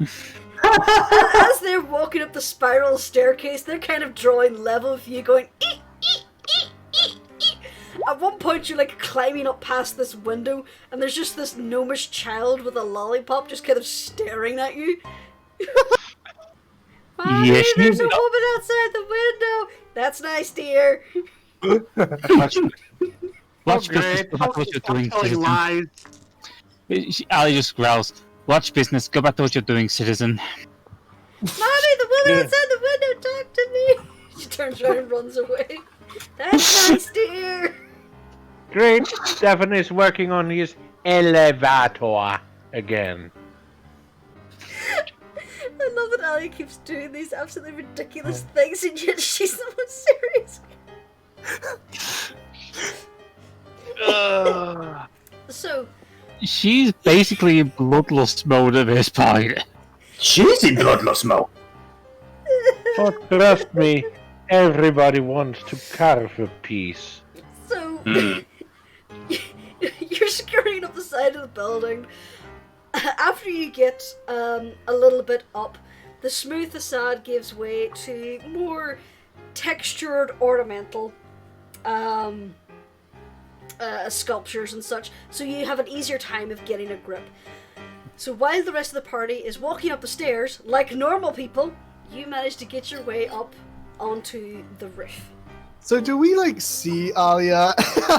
as they're walking up the spiral staircase, they're kind of drawing level with you, going eek, eek, eek, eek, eek. At one point, you're like climbing up past this window, and there's just this gnomish child with a lollipop just kind of staring at you. Mommy, Yes, there's a woman outside the window. That's nice, dear. Watch business, Great. go back to what you're doing, Telling citizen. lies. Ali just growls. Watch business, go back to what you're doing, citizen. Mommy, the woman outside the window, talk to me. She turns around and runs away. That's nice, dear. Great. Stefan is working on his elevator again. I love that Ali keeps doing these absolutely ridiculous things, and yet she's the most serious. So, She's basically in bloodlust mode at this point. She's in bloodlust mode. But trust me, everybody wants to carve a piece. so you're scurrying up the side of the building. After you get a little bit up, the smooth facade gives way to more textured ornamental sculptures and such, so you have an easier time of getting a grip. So while the rest of the party is walking up the stairs, like normal people, you manage to get your way up onto the roof. So do we see Alia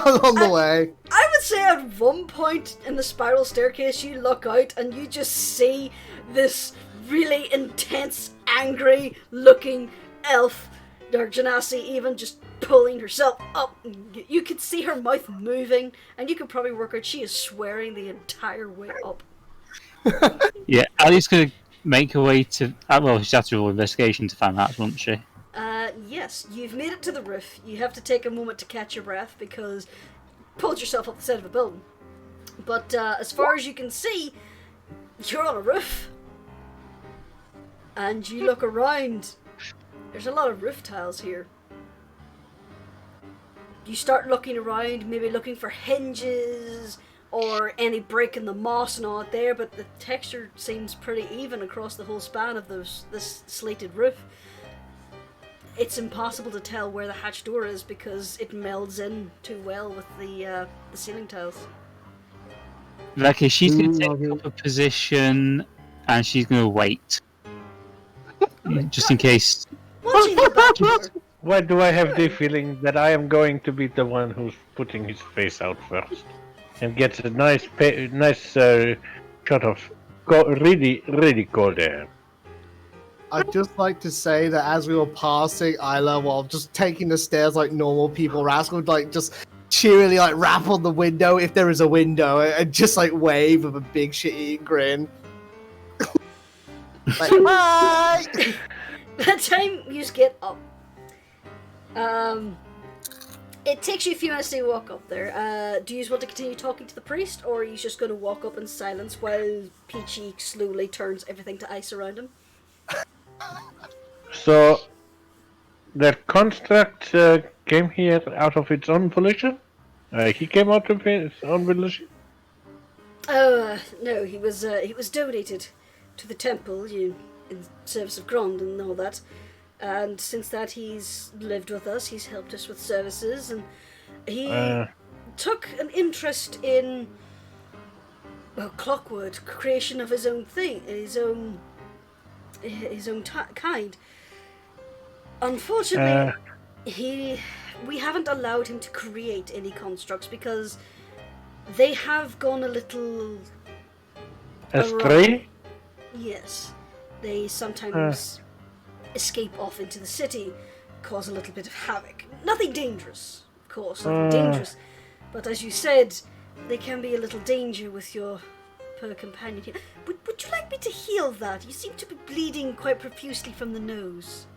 on the way? I would say at one point in the spiral staircase you look out and you just see this really intense, angry looking elf, or Genasi even, just pulling herself up. You could see her mouth moving, and you could probably work out she is swearing the entire way up. Yeah, Ali's gonna make her way to... well, she's have to roll investigation to find out, won't she? Yes, you've made it to the roof. You have to take a moment to catch your breath because you pulled yourself up the side of a building. But as far as you can see, you're on a roof. And you look around. There's a lot of roof tiles here. You start looking around, maybe looking for hinges or any break in the moss and all out there, but the texture seems pretty even across the whole span of this slated roof. It's impossible to tell where the hatch door is because it melds in too well with the ceiling tiles. Okay, she's going to take up a position and she's going to wait. Just in case. Watching the back door. Why do I have the feeling that I am going to be the one who's putting his face out first and gets a nice shot of really cold air? I'd just like to say that as we were passing Isla while just taking the stairs like normal people, Rascal would like just cheerily like rap on the window if there is a window and just like wave with a big shit-eating grin. Like, bye! By the time you get up, it takes you a few minutes to walk up there. Do you want to continue talking to the priest, or are you just going to walk up in silence while Peachy slowly turns everything to ice around him? So, that construct came here out of its own volition? He came out of his own volition? Oh, no, he was donated to the temple, in service of Grond and all that. And since that, he's lived with us, he's helped us with services, and he took an interest in, well, clockwork, creation of his own thing, his own kind. Unfortunately, we haven't allowed him to create any constructs because they have gone a little astray? Yes, they sometimes escape off into the city, cause a little bit of havoc. Nothing dangerous, of course, nothing dangerous. But as you said, they can be a little danger with your poor companion here. Would you like me to heal that? You seem to be bleeding quite profusely from the nose.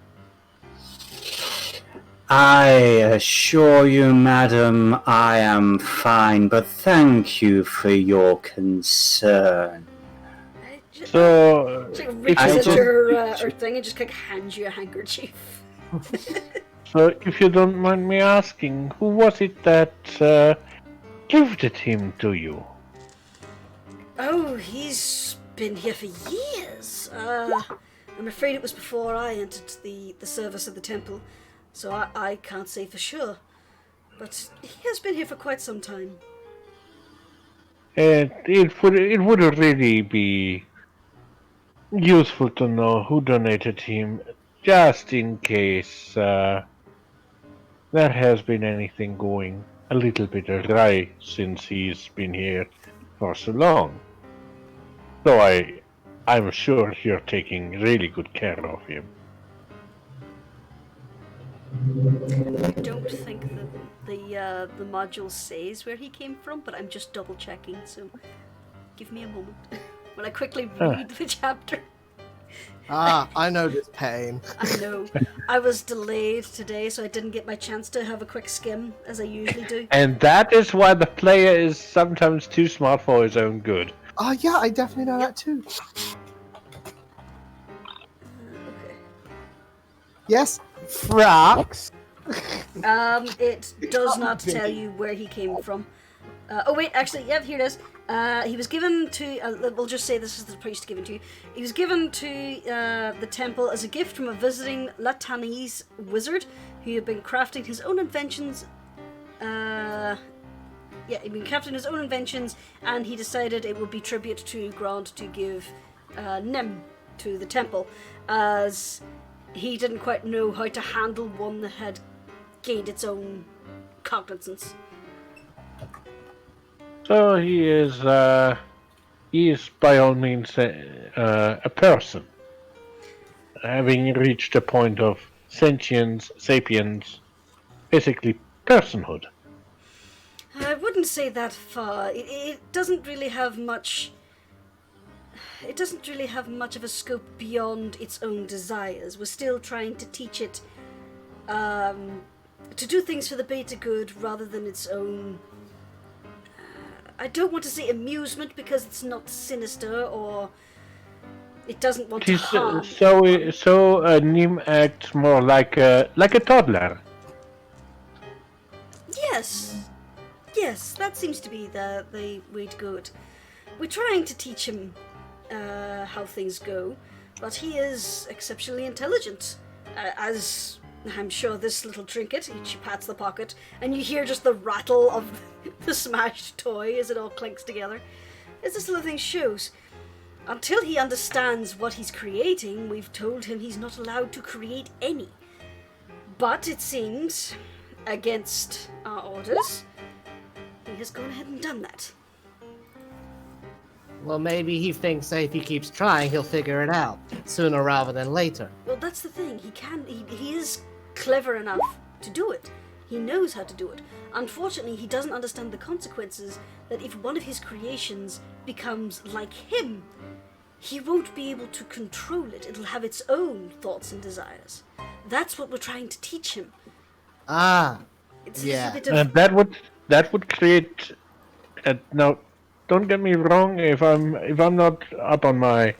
I assure you, madam, I am fine, but thank you for your concern. So, She reaches into her thing and just kind of hands you a handkerchief. So, if you don't mind me asking, who was it that gifted him to you? Oh, he's been here for years. I'm afraid it was before I entered the service of the temple, so I can't say for sure. But he has been here for quite some time. It would really be useful to know who donated him, just in case there has been anything going a little bit awry since he's been here for so long. So I'm sure you're taking really good care of him. I don't think that the module says where he came from, but I'm just double checking, so give me a moment. When I quickly read the chapter. I know this pain. I know. I was delayed today, so I didn't get my chance to have a quick skim, as I usually do. And that is why the player is sometimes too smart for his own good. Oh yeah, I definitely know that too. Okay. Yes, Frax. It does not tell you where he came from. Oh wait, actually, yeah, here it is. He was given to, we'll just say this is the priest given to you. He was given to the temple as a gift from a visiting Latanese wizard who had been crafting his own inventions. He'd been crafting his own inventions, and he decided it would be tribute to Grant to give Nim to the temple, as he didn't quite know how to handle one that had gained its own cognizance. So he is by all means a person, having reached a point of sentience, sapience, basically personhood. I wouldn't say that far. It doesn't really have much. It doesn't really have much of a scope beyond its own desires. We're still trying to teach it to do things for the greater good rather than its own. I don't want to say amusement because it's not sinister or it doesn't want to harm. So Nim acts more like a toddler. Yes, that seems to be the way to go. We're trying to teach him how things go, but he is exceptionally intelligent, as I'm sure this little trinket. She pats the pocket, and you hear just the rattle of the smashed toy as it all clinks together. As this little thing shows, until he understands what he's creating, we've told him he's not allowed to create any. But it seems, against our orders, he has gone ahead and done that. Well, maybe he thinks that if he keeps trying, he'll figure it out sooner rather than later. Well, that's the thing. He is clever enough to do it. He knows how to do it. Unfortunately, he doesn't understand the consequences that if one of his creations becomes like him, he won't be able to control it. It'll have its own thoughts and desires. That's what we're trying to teach him. It's a bit of... that would create. Now, don't get me wrong. If I'm not up on my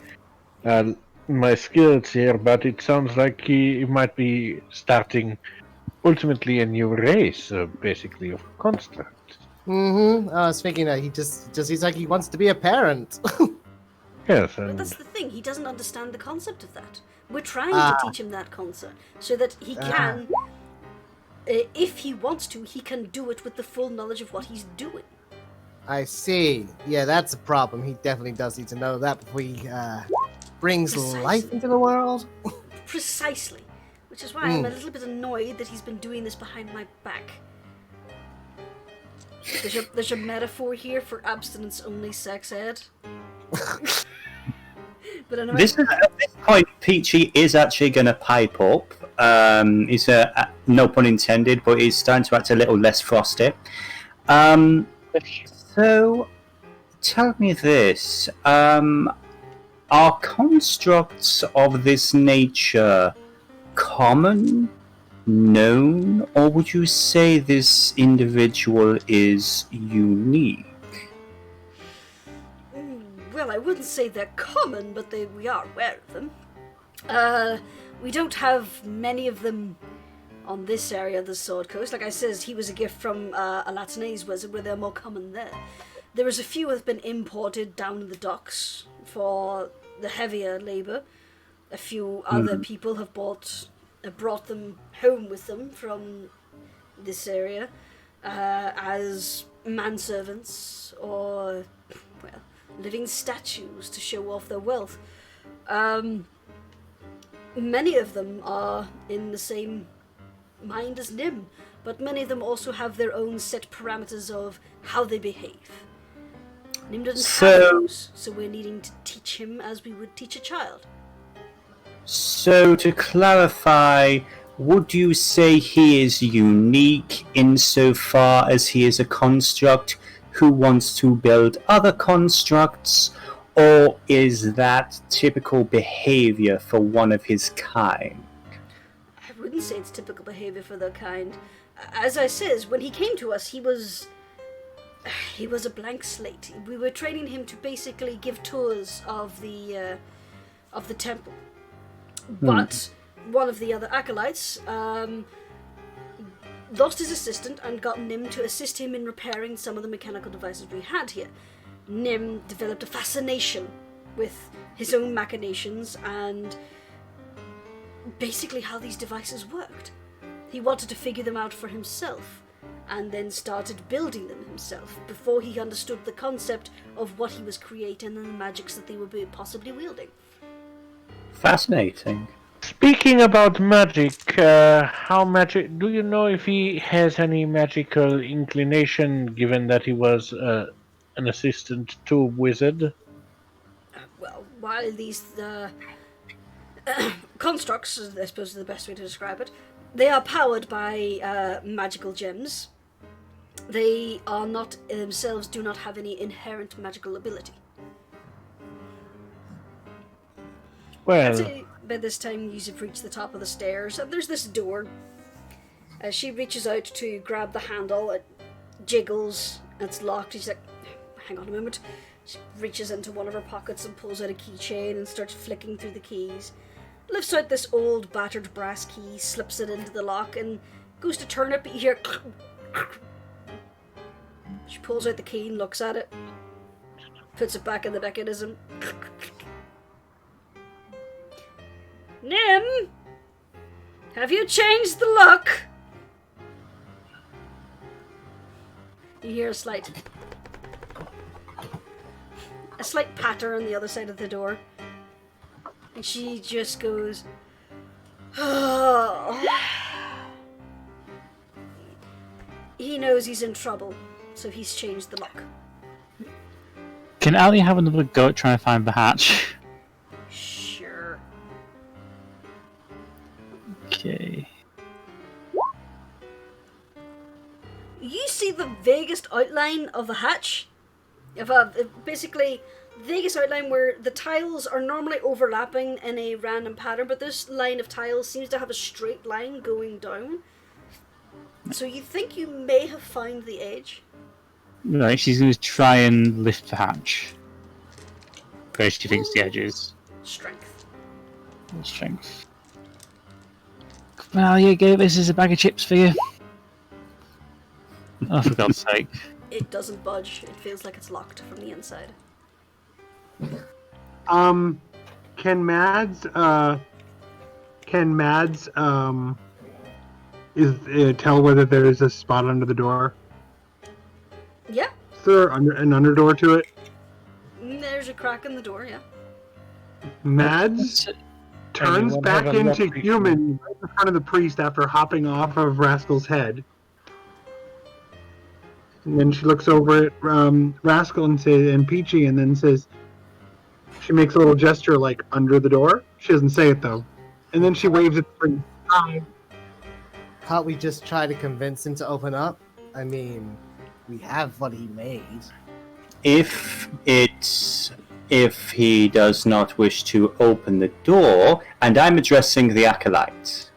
my skills here, but it sounds like he might be starting ultimately a new race, basically of constructs. I was thinking that he just seems like he wants to be a parent. Yes, But that's the thing. He doesn't understand the concept of that. We're trying to teach him that concept so that he can, if he wants to, he can do it with the full knowledge of what he's doing. I see. Yeah, that's a problem. He definitely does need to know that before he brings life into the world. Precisely. Which is why I'm a little bit annoyed that he's been doing this behind my back. There's a metaphor here for abstinence-only sex ed. But anyway. At this point, Peachy is actually going to pipe up. He's no pun intended, but he's starting to act a little less frosty. So, tell me this: are constructs of this nature common, known, or would you say this individual is unique? Well, I wouldn't say they're common, but we are aware of them. We don't have many of them on this area of the Sword Coast. Like I says, he was a gift from a Latinese wizard, where they're more common there. There is a few that have been imported down in the docks for the heavier labour. A few other people have brought them home with them from this area as manservants or, well, living statues to show off their wealth. Many of them are in the same mind as Nim, but many of them also have their own set parameters of how they behave. Nim doesn't have those, so we're needing to teach him as we would teach a child. So, to clarify, would you say he is unique insofar as he is a construct who wants to build other constructs, or is that typical behavior for one of his kind? I wouldn't say it's typical behavior for their kind. As I says, when he came to us, he was a blank slate. We were training him to basically give tours of the temple. But one of the other acolytes lost his assistant and got Nim to assist him in repairing some of the mechanical devices we had here. Nim developed a fascination with his own machinations and basically how these devices worked. He wanted to figure them out for himself and then started building them himself before he understood the concept of what he was creating and the magics that they were possibly wielding. Fascinating. Speaking about magic, do you know if he has any magical inclination, given that he was an assistant to a wizard? Well, while these constructs, I suppose is the best way to describe it, they are powered by magical gems. They are not themselves, do not have any inherent magical ability. Well, I'd say by this time you've reached the top of the stairs, and there's this door As she reaches out to grab the handle, it jiggles, it's locked. She's like, hang on a moment. She reaches into one of her pockets and pulls out a keychain and starts flicking through the keys. Lifts out this old battered brass key, slips it into the lock, and goes to turn it, but you hear... She pulls out the key and looks at it. Puts it back in the mechanism. Nim! Have you changed the lock? You hear a slight patter on the other side of the door. And she just goes, oh. He knows he's in trouble, so he's changed the lock. Can Ali have another go at trying to find the hatch? Sure. Okay. You see the vaguest outline of the hatch. Basically, vaguest outline where the tiles are normally overlapping in a random pattern, but this line of tiles seems to have a straight line going down. So you think you may have found the edge. Right, she's going to try and lift the hatch. Where she thinks the edge is. Strength. Strength. Well, you go. This is a bag of chips for you. Oh, for God's sake. It doesn't budge. It feels like it's locked from the inside. Can Mads tell whether there is a spot under the door? Yeah. Is there an underdoor to it? There's a crack in the door, yeah. Mads turns Anyone back have a into lockpick? human right in front of the priest after hopping off of Rascal's head. And then she looks over at Rascal and Peachy, and then says, she makes a little gesture like under the door. She doesn't say it though. And then she waves at the priest. Hi. Can't we just try to convince him to open up? I mean, we have what he made. If he does not wish to open the door, and I'm addressing the acolyte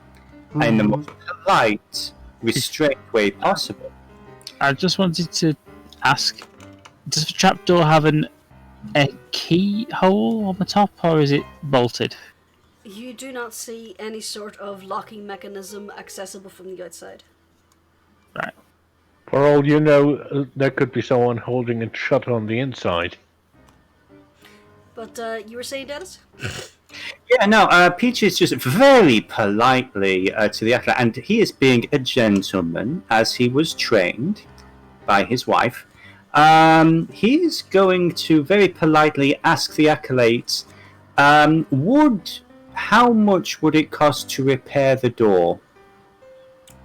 in the most polite, restrained way possible. I just wanted to ask, does the trapdoor have a keyhole on the top, or is it bolted? You do not see any sort of locking mechanism accessible from the outside. Right. For all you know, there could be someone holding it shut on the inside. But you were saying, Dennis? Yeah, no, Peach is just very politely to the acolyte, and he is being a gentleman, as he was trained by his wife. He is going to very politely ask the acolyte, how much would it cost to repair the door?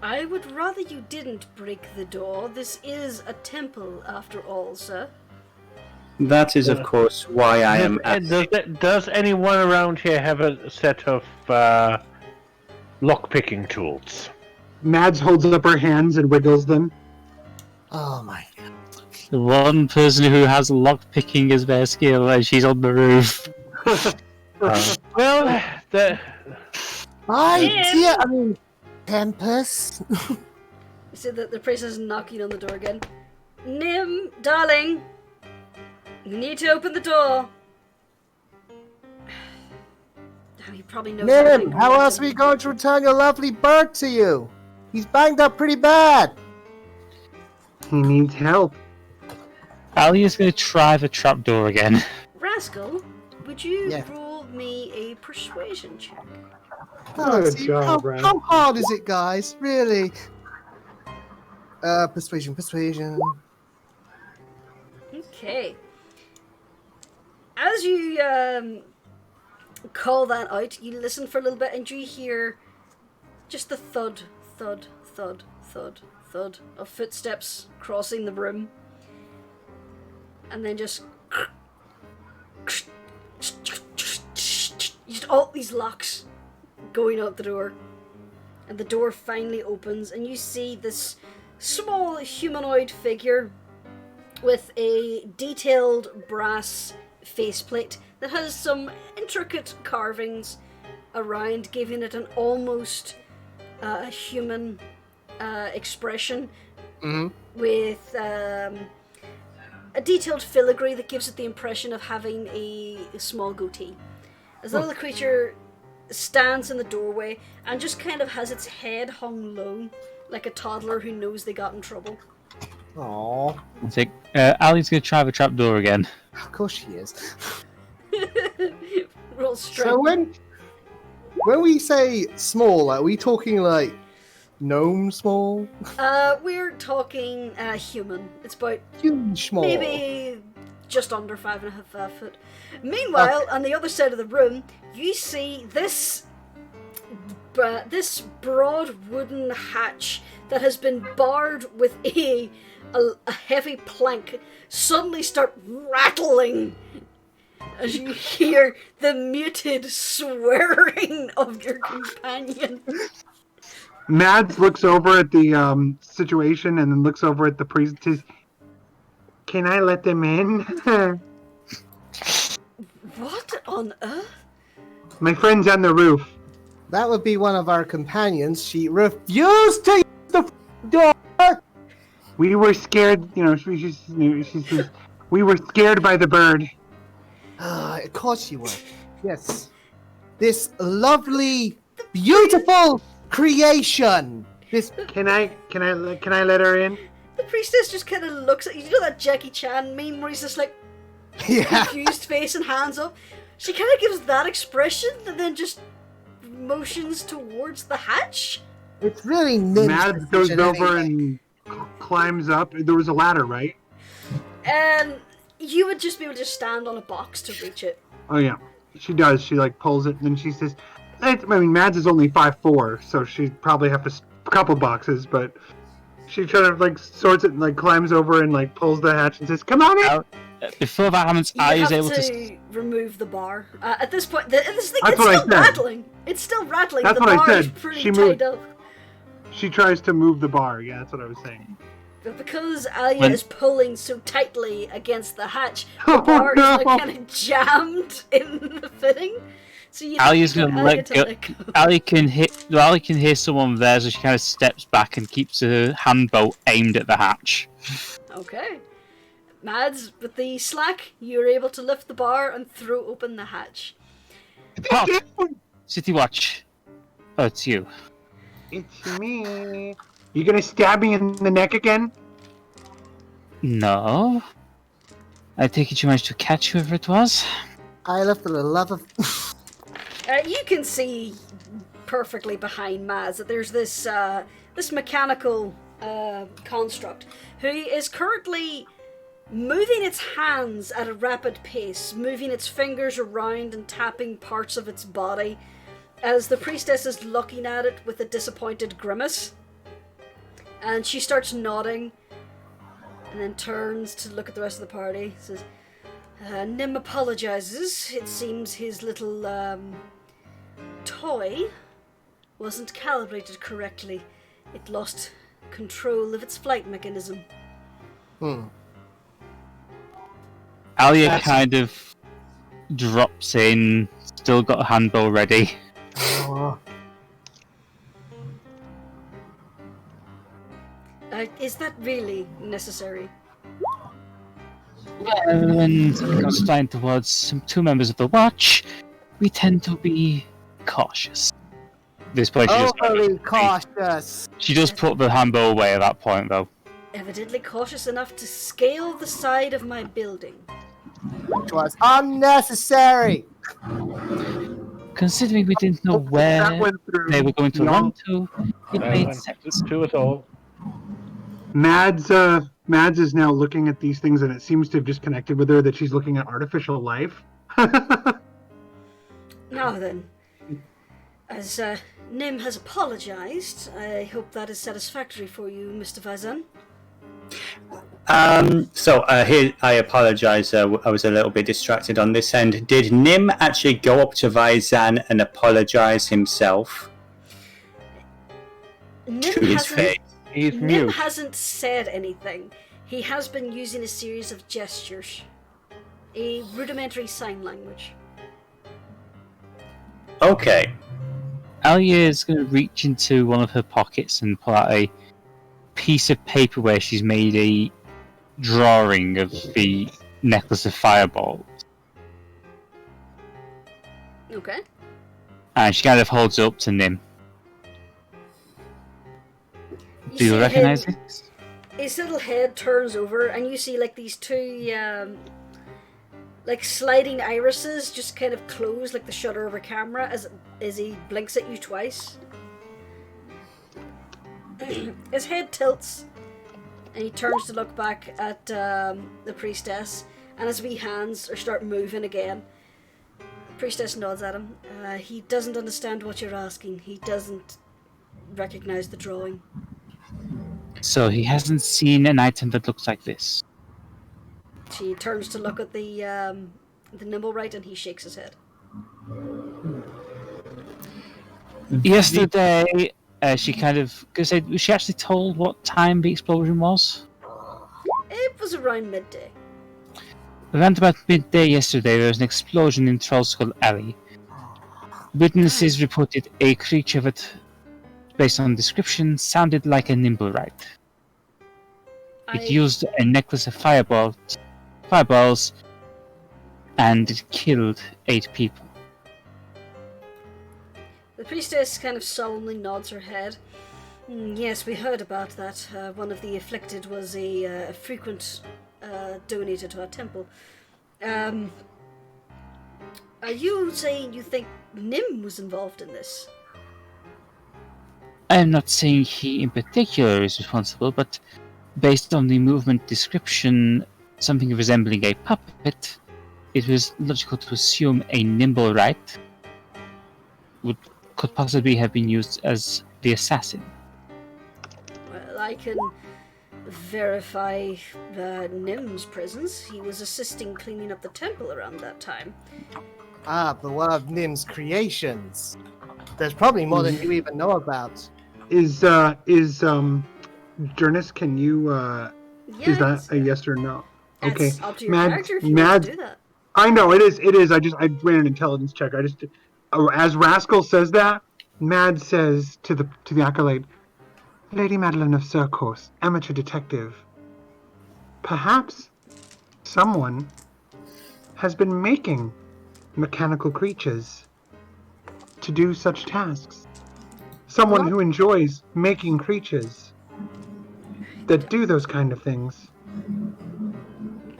I would rather you didn't break the door. This is a temple, after all, sir. That is, of course, why I am asking. Does anyone around here have a set of lock-picking tools? Mads holds up her hands and wiggles them. Oh my god. The one person who has lockpicking as their skill, and she's on the roof. Well, Idea! I mean, Tempest. You see that the priest is knocking on the door again. Nim, darling, you need to open the door. Now he probably knows. Nim, how else are we going to return your lovely bird to you? He's banged up pretty bad. He needs help. Ali is going to try the trapdoor again. Rascal, would you Yeah. roll me a persuasion check? Good See, job, how, Brad. how hard is it, guys? Really? Persuasion. Okay. As you call that out, you listen for a little bit and you hear just the thud, thud, thud, thud, thud of footsteps crossing the room. And then just all these locks going out the door. And the door finally opens and you see this small humanoid figure with a detailed brass faceplate that has some intricate carvings around, giving it an almost human expression Mm-hmm. with a detailed filigree that gives it the impression of having a small goatee. As the little creature stands in the doorway and just kind of has its head hung low, like a toddler who knows they got in trouble. Aww. I think Ali's going to try the trapdoor again. Of course she is. Roll strength. So when we say small, are we talking like gnome small? We're talking human. It's about Huge small. maybe just under 5.5 foot. Meanwhile, on the other side of the room, you see this broad wooden hatch that has been barred with a heavy plank suddenly start rattling as you hear the muted swearing of your companion. Mads looks over at the situation and then looks over at the priest. Can I let them in? What on earth? My friend's on the roof. That would be one of our companions. She refused to use the door. We were scared, she says, we were scared by the bird. Of course you were. Yes. This lovely, beautiful creation. This. Can I let her in? The priestess just kind of looks at you. You know that Jackie Chan meme where he's just like Yeah. confused face and hands up? She kind of gives that expression and then just motions towards the hatch. It's really Nim's Mads goes decision over anyway. and climbs up. There was a ladder, right? And you would just be able to stand on a box to reach it. Oh yeah, she does. She pulls it, and then she says, Mads is only 5'4", so she'd probably have a couple boxes, but she kind of sorts it and climbs over and pulls the hatch and says, "Come on in." Before that happens, You Ali is have able to remove the bar. At this point, this thing, That's it's what I still said. rattling. It's still rattling. That's the what I bar is said. pretty She tied moved. up. She tries to move the bar. Yeah, that's what I was saying. But because Alia When- is pulling so tightly against the hatch, Oh, the bar no. is kind of jammed in the fitting. So you Ali's have to gonna get Alia let to go. let go. Ali can hear someone there, so she kind of steps back and keeps her handbow aimed at the hatch. Okay. Mads, with the slack, you're able to lift the bar and throw open the hatch. Pop! City Watch. Oh, it's you. It's me. You gonna stab me in the neck again? No. I take it you managed to catch whoever it was? I left for the love of. You can see perfectly behind Mads that there's this mechanical construct who is currently moving its hands at a rapid pace, moving its fingers around and tapping parts of its body, as the priestess is looking at it with a disappointed grimace. And she starts nodding, and then turns to look at the rest of the party. Says, Nim apologizes. It seems his little toy wasn't calibrated correctly. It lost control of its flight mechanism. Alia kind of drops in, still got a handbow ready. Is that really necessary? And it comes flying towards some two members of the watch. We tend to be cautious. At this point, Overly cautious. she does put the handbow away at that point, though. Evidently cautious enough to scale the side of my building. Which was unnecessary. Considering we didn't know That where went through. they were going to run to, it made sense. To it all. Mads is now looking at these things, and it seems to have just connected with her that she's looking at artificial life. Now then, as Nim has apologized, I hope that is satisfactory for you, Mr. Vazan. Here, I apologise. I was a little bit distracted on this end. Did Nim actually go up to Vizan and apologise himself to his face? He's Nim mute. hasn't said anything. He has been using a series of gestures. A rudimentary sign language. Okay. Alia is going to reach into one of her pockets and pull out a piece of paper where she's made a drawing of the necklace of fireball. Okay. And she kind of holds it up to Nim. Do you see recognize him- it? His little head turns over, and you see like these two, like sliding irises just kind of close like the shutter of a camera as he blinks at you twice. His head tilts, and he turns to look back at the priestess, and his wee hands start moving again. The priestess nods at him. He doesn't understand what you're asking. He doesn't recognize the drawing. So he hasn't seen an item that looks like this. She turns to look at the Nimblewright, and he shakes his head. Yesterday, she kind of... Was she actually told what time the explosion was? It was around midday. Around about midday yesterday, there was an explosion in Trollskull Alley. Witnesses reported a creature that, based on description, sounded like a Nimblewright. It used a necklace of fireballs, and it killed 8 people. The priestess kind of solemnly nods her head. Yes, we heard about that. One of the afflicted was a frequent donator to our temple. Are you saying you think Nim was involved in this? I am not saying he in particular is responsible, but based on the movement description, something resembling a puppet, it was logical to assume a Nimblewright could possibly have been used as the assassin. Well, I can verify Nim's presence. He was assisting cleaning up the temple around that time. Ah, but one of Nim's creations. There's probably more than you even know about. Is Jurnis, can you is that a yes or no? Okay. It's up to your character if you want to do that. I know it is. I ran an intelligence check. As Rascal says that, Mad says to the acolyte, Lady Madeline of Circourse, amateur detective. Perhaps someone has been making mechanical creatures to do such tasks. Someone who enjoys making creatures that do those kind of things.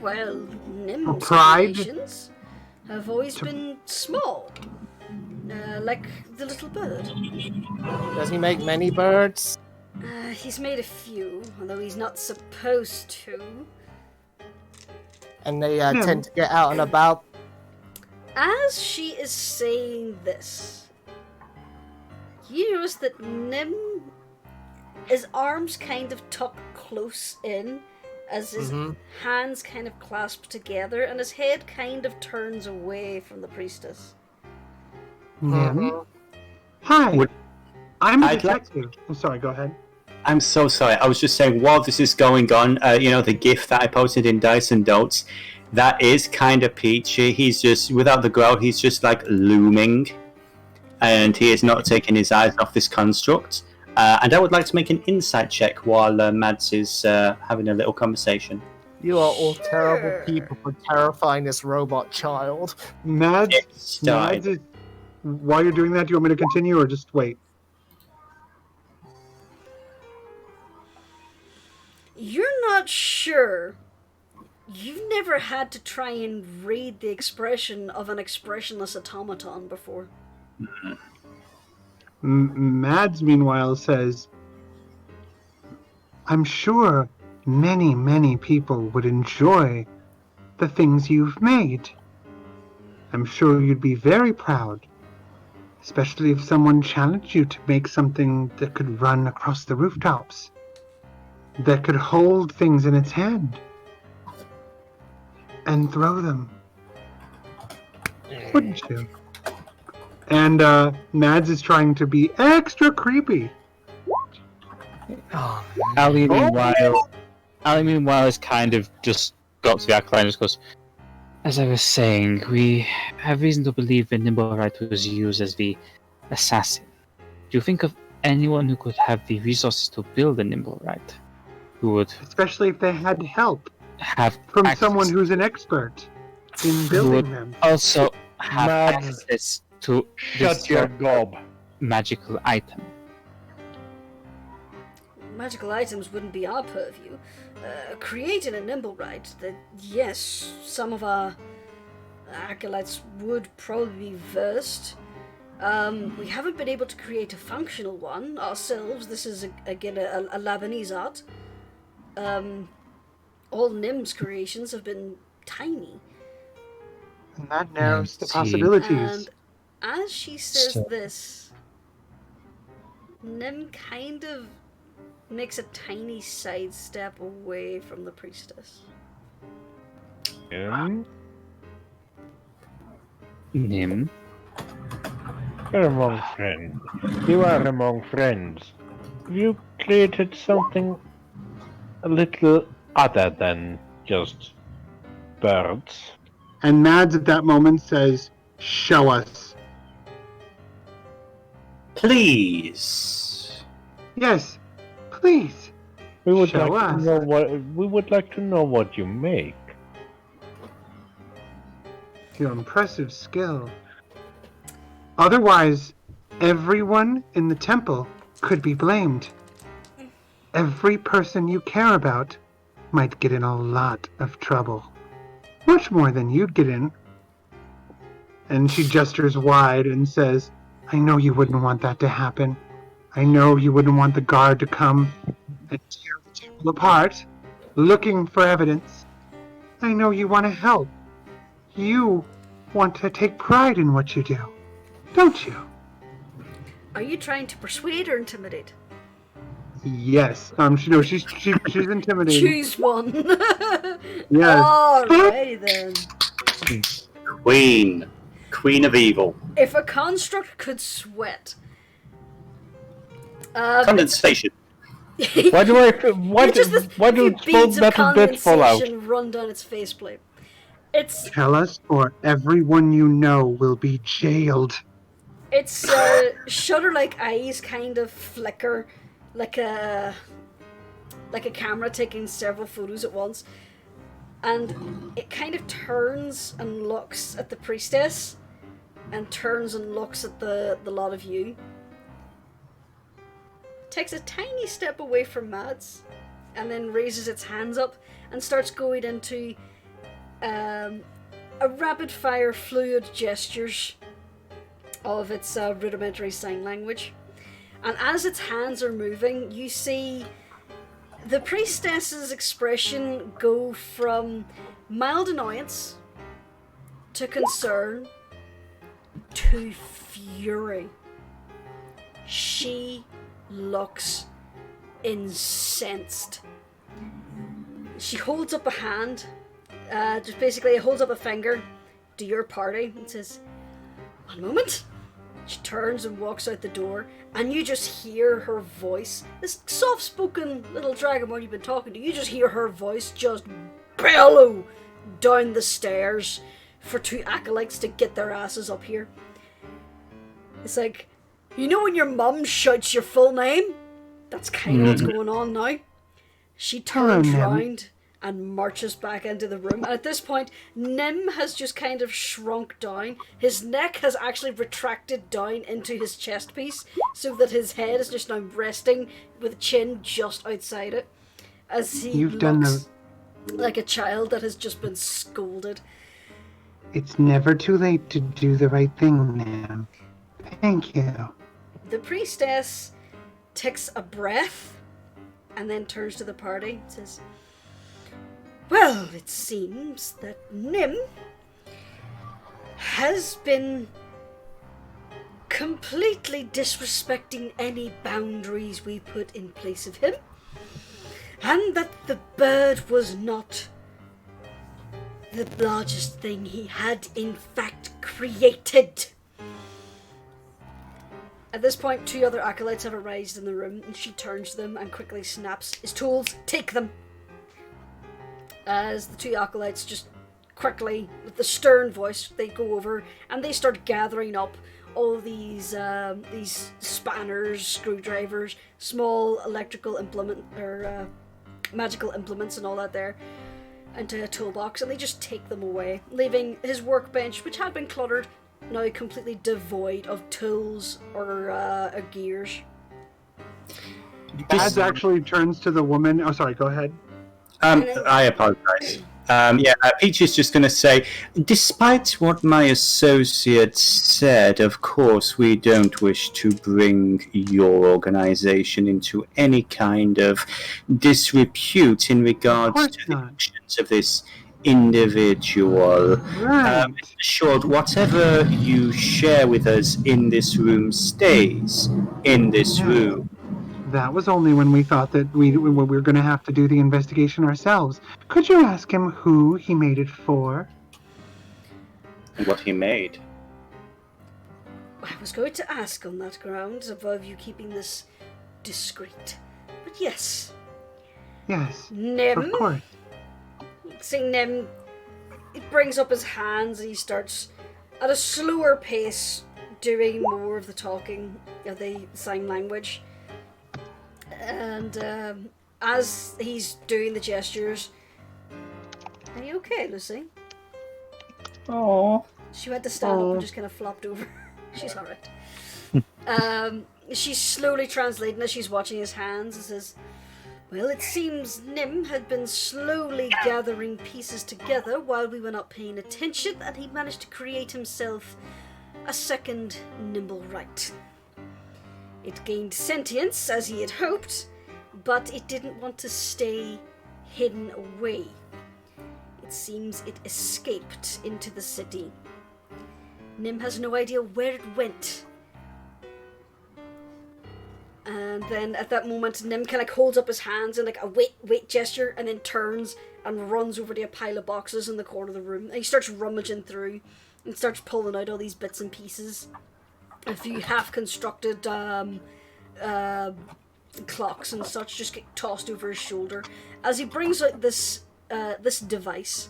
Well, Nim's pride? creations have always been small. Like the little bird. Does he make many birds? He's made a few, although he's not supposed to. And they tend to get out and about. As she is saying this, you notice that Nim, his arms kind of tuck close in as his hands kind of clasp together, and his head kind of turns away from the priestess. Nim? Hi, I'm a I'd like- detective. I'm sorry, go ahead. I'm so sorry. I was just saying, while this is going on, the GIF that I posted in Dice&Dolts, that is kind of peachy. He's just, without the growl, he's just like looming. And he is not taking his eyes off this construct. And I would like to make an insight check while Mads is having a little conversation. You are all Sure. terrible people for terrifying this robot child. Mads, while you're doing that, do you want me to continue or just wait? You're not sure. You've never had to try and read the expression of an expressionless automaton before. Mads, meanwhile, says, I'm sure many, many people would enjoy the things you've made. I'm sure you'd be very proud, especially if someone challenged you to make something that could run across the rooftops, that could hold things in its hand and throw them. Wouldn't you? And Mads is trying to be extra creepy. Ali, meanwhile, is kind of just got to the acolyte and just goes, as I was saying, we have reason to believe that Nimblewright was used as the assassin. Do you think of anyone who could have the resources to build a Nimblewright? who would Especially if they had help have from access, someone who's an expert in who building would them. also have Mads, access to Shut this your sort of gob. magical item. Magical items wouldn't be our purview. Creating a nimble ride, yes, some of our acolytes would probably be versed. We haven't been able to create a functional one ourselves. This is, again, a Lebanese art. All Nim's creations have been tiny. And that narrows the see. possibilities. And as she says So- this, Nim kind of makes a tiny sidestep away from the priestess. Nim, You're among friends. You are among friends. You created something a little other than just birds. And Mads at that moment says, "Show us." Please. Yes, please. We would Show like us. to know what you make. Your impressive skill. Otherwise, everyone in the temple could be blamed. Every person you care about might get in a lot of trouble. Much more than you'd get in. And she gestures wide and says, "I know you wouldn't want that to happen. I know you wouldn't want the guard to come and tear the temple apart, looking for evidence. I know you want to help. You want to take pride in what you do, don't you?" Are you trying to persuade or intimidate? Yes. She's intimidating. Choose one. Yes. Alrighty then. Queen of evil. If a construct could sweat, Condensation. Why do I? Why do beads of metal bits fall out? condensation run down its faceplate? It's Tell us, or everyone you know will be jailed. shutter-like eyes kind of flicker, like a camera taking several photos at once, and it kind of turns and looks at the priestess, and turns and looks at the lot of you. Takes a tiny step away from Mads, and then raises its hands up and starts going into a rapid-fire fluid gestures of its rudimentary sign language. And as its hands are moving, you see the priestess's expression go from mild annoyance to concern to fury. She looks incensed. She holds up a hand, just basically holds up a finger to your party and says, "One moment." She turns and walks out the door, and you just hear her voice. This soft-spoken little dragonborn you've been talking to, you just hear her voice just bellow down the stairs for two acolytes to get their asses up here. It's like, you know when your mum shouts your full name? That's kind of what's going on now. She turns round and marches back into the room. And at this point, Nim has just kind of shrunk down. His neck has actually retracted down into his chest piece, so that his head is just now resting with chin just outside it, as he looks like a child that has just been scolded. It's never too late to do the right thing, Nim. Thank you. The priestess takes a breath and then turns to the party and says, "Well, it seems that Nim has been completely disrespecting any boundaries we put in place of him, and that the bird was not the largest thing he had in fact created." At this point, two other acolytes have arrived in the room, and she turns to them and quickly snaps his tools, "Take them!" As the two acolytes just quickly, with the stern voice, they go over and they start gathering up all these spanners, screwdrivers, small electrical implement or magical implements and all that there into a toolbox, and they just take them away, leaving his workbench, which had been cluttered, now completely devoid of tools or gears. Mads actually turns to the woman. Oh, sorry. Go ahead. I apologize. Peach is just going to say, despite what my associate said, of course, we don't wish to bring your organization into any kind of disrepute in regards to the actions of this individual. Right. Assured, whatever you share with us in this room stays in this room. That was only when we thought that we were going to have to do the investigation ourselves. Could you ask him who he made it for? What he made? I was going to ask on that grounds of you keeping this discreet. But yes. Yes, Nim. of course. Seeing Nim, he brings up his hands and he starts at a slower pace doing more of the talking of the sign language. And as he's doing the gestures, are you okay, Lucy? Oh. She had to stand up and just kind of flopped over. She's alright. She's slowly translating as she's watching his hands and says, well, it seems Nim had been slowly gathering pieces together while we were not paying attention, and he managed to create himself a second nimble right. It gained sentience, as he had hoped, but it didn't want to stay hidden away. It seems it escaped into the city. Nim has no idea where it went. And then at that moment, Nim kind of holds up his hands in like a wait gesture, and then turns and runs over to a pile of boxes in the corner of the room. And he starts rummaging through and starts pulling out all these bits and pieces. A few half-constructed clocks and such just get tossed over his shoulder as he brings out this device.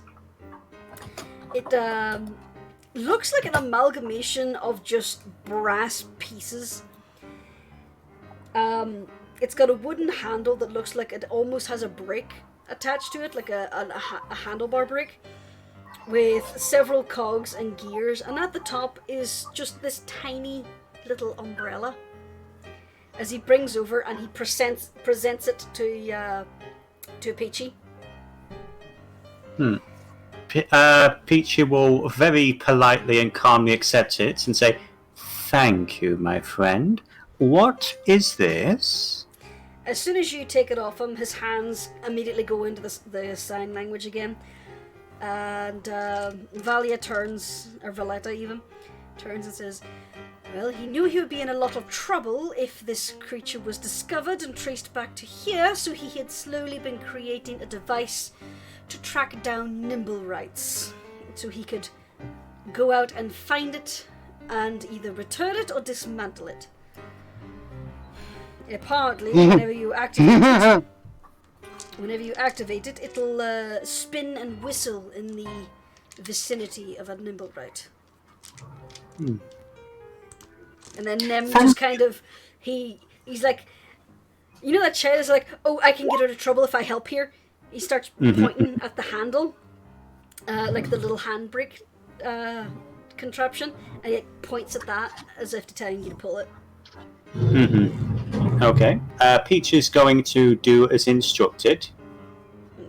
It looks like an amalgamation of just brass pieces. It's got a wooden handle that looks like it almost has a brake attached to it, like a handlebar brake, with several cogs and gears, and at the top is just this tiny little umbrella. As he brings over and he presents it to Peachy. Peachy will very politely and calmly accept it and say, thank you, my friend. What is this? As soon as you take it off him, his hands immediately go into the sign language again. And Valletta even, turns and says, well, he knew he would be in a lot of trouble if this creature was discovered and traced back to here, so he had slowly been creating a device to track down nimble rights, so he could go out and find it and either return it or dismantle it. Apparently, whenever you activate it, it'll spin and whistle in the vicinity of a nimble right. And then Nem just kind of, he's like, you know that child is like, oh, I can get out of trouble if I help here? He starts pointing at the handle, like the little handbrake contraption, and he points at that as if to tell you to pull it. Okay. Peach is going to do as instructed.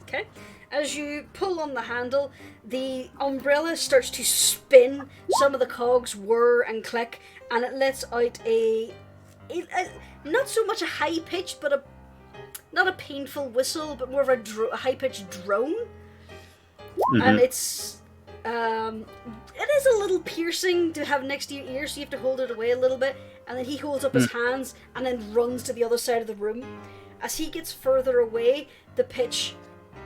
Okay. As you pull on the handle, the umbrella starts to spin. Some of the cogs whir and click, and it lets out a not so much a high pitch, but not a painful whistle, but more of a high pitched drone. And it is a little piercing to have next to your ear, so you have to hold it away a little bit. And then he holds up his hands and then runs to the other side of the room. As he gets further away, the pitch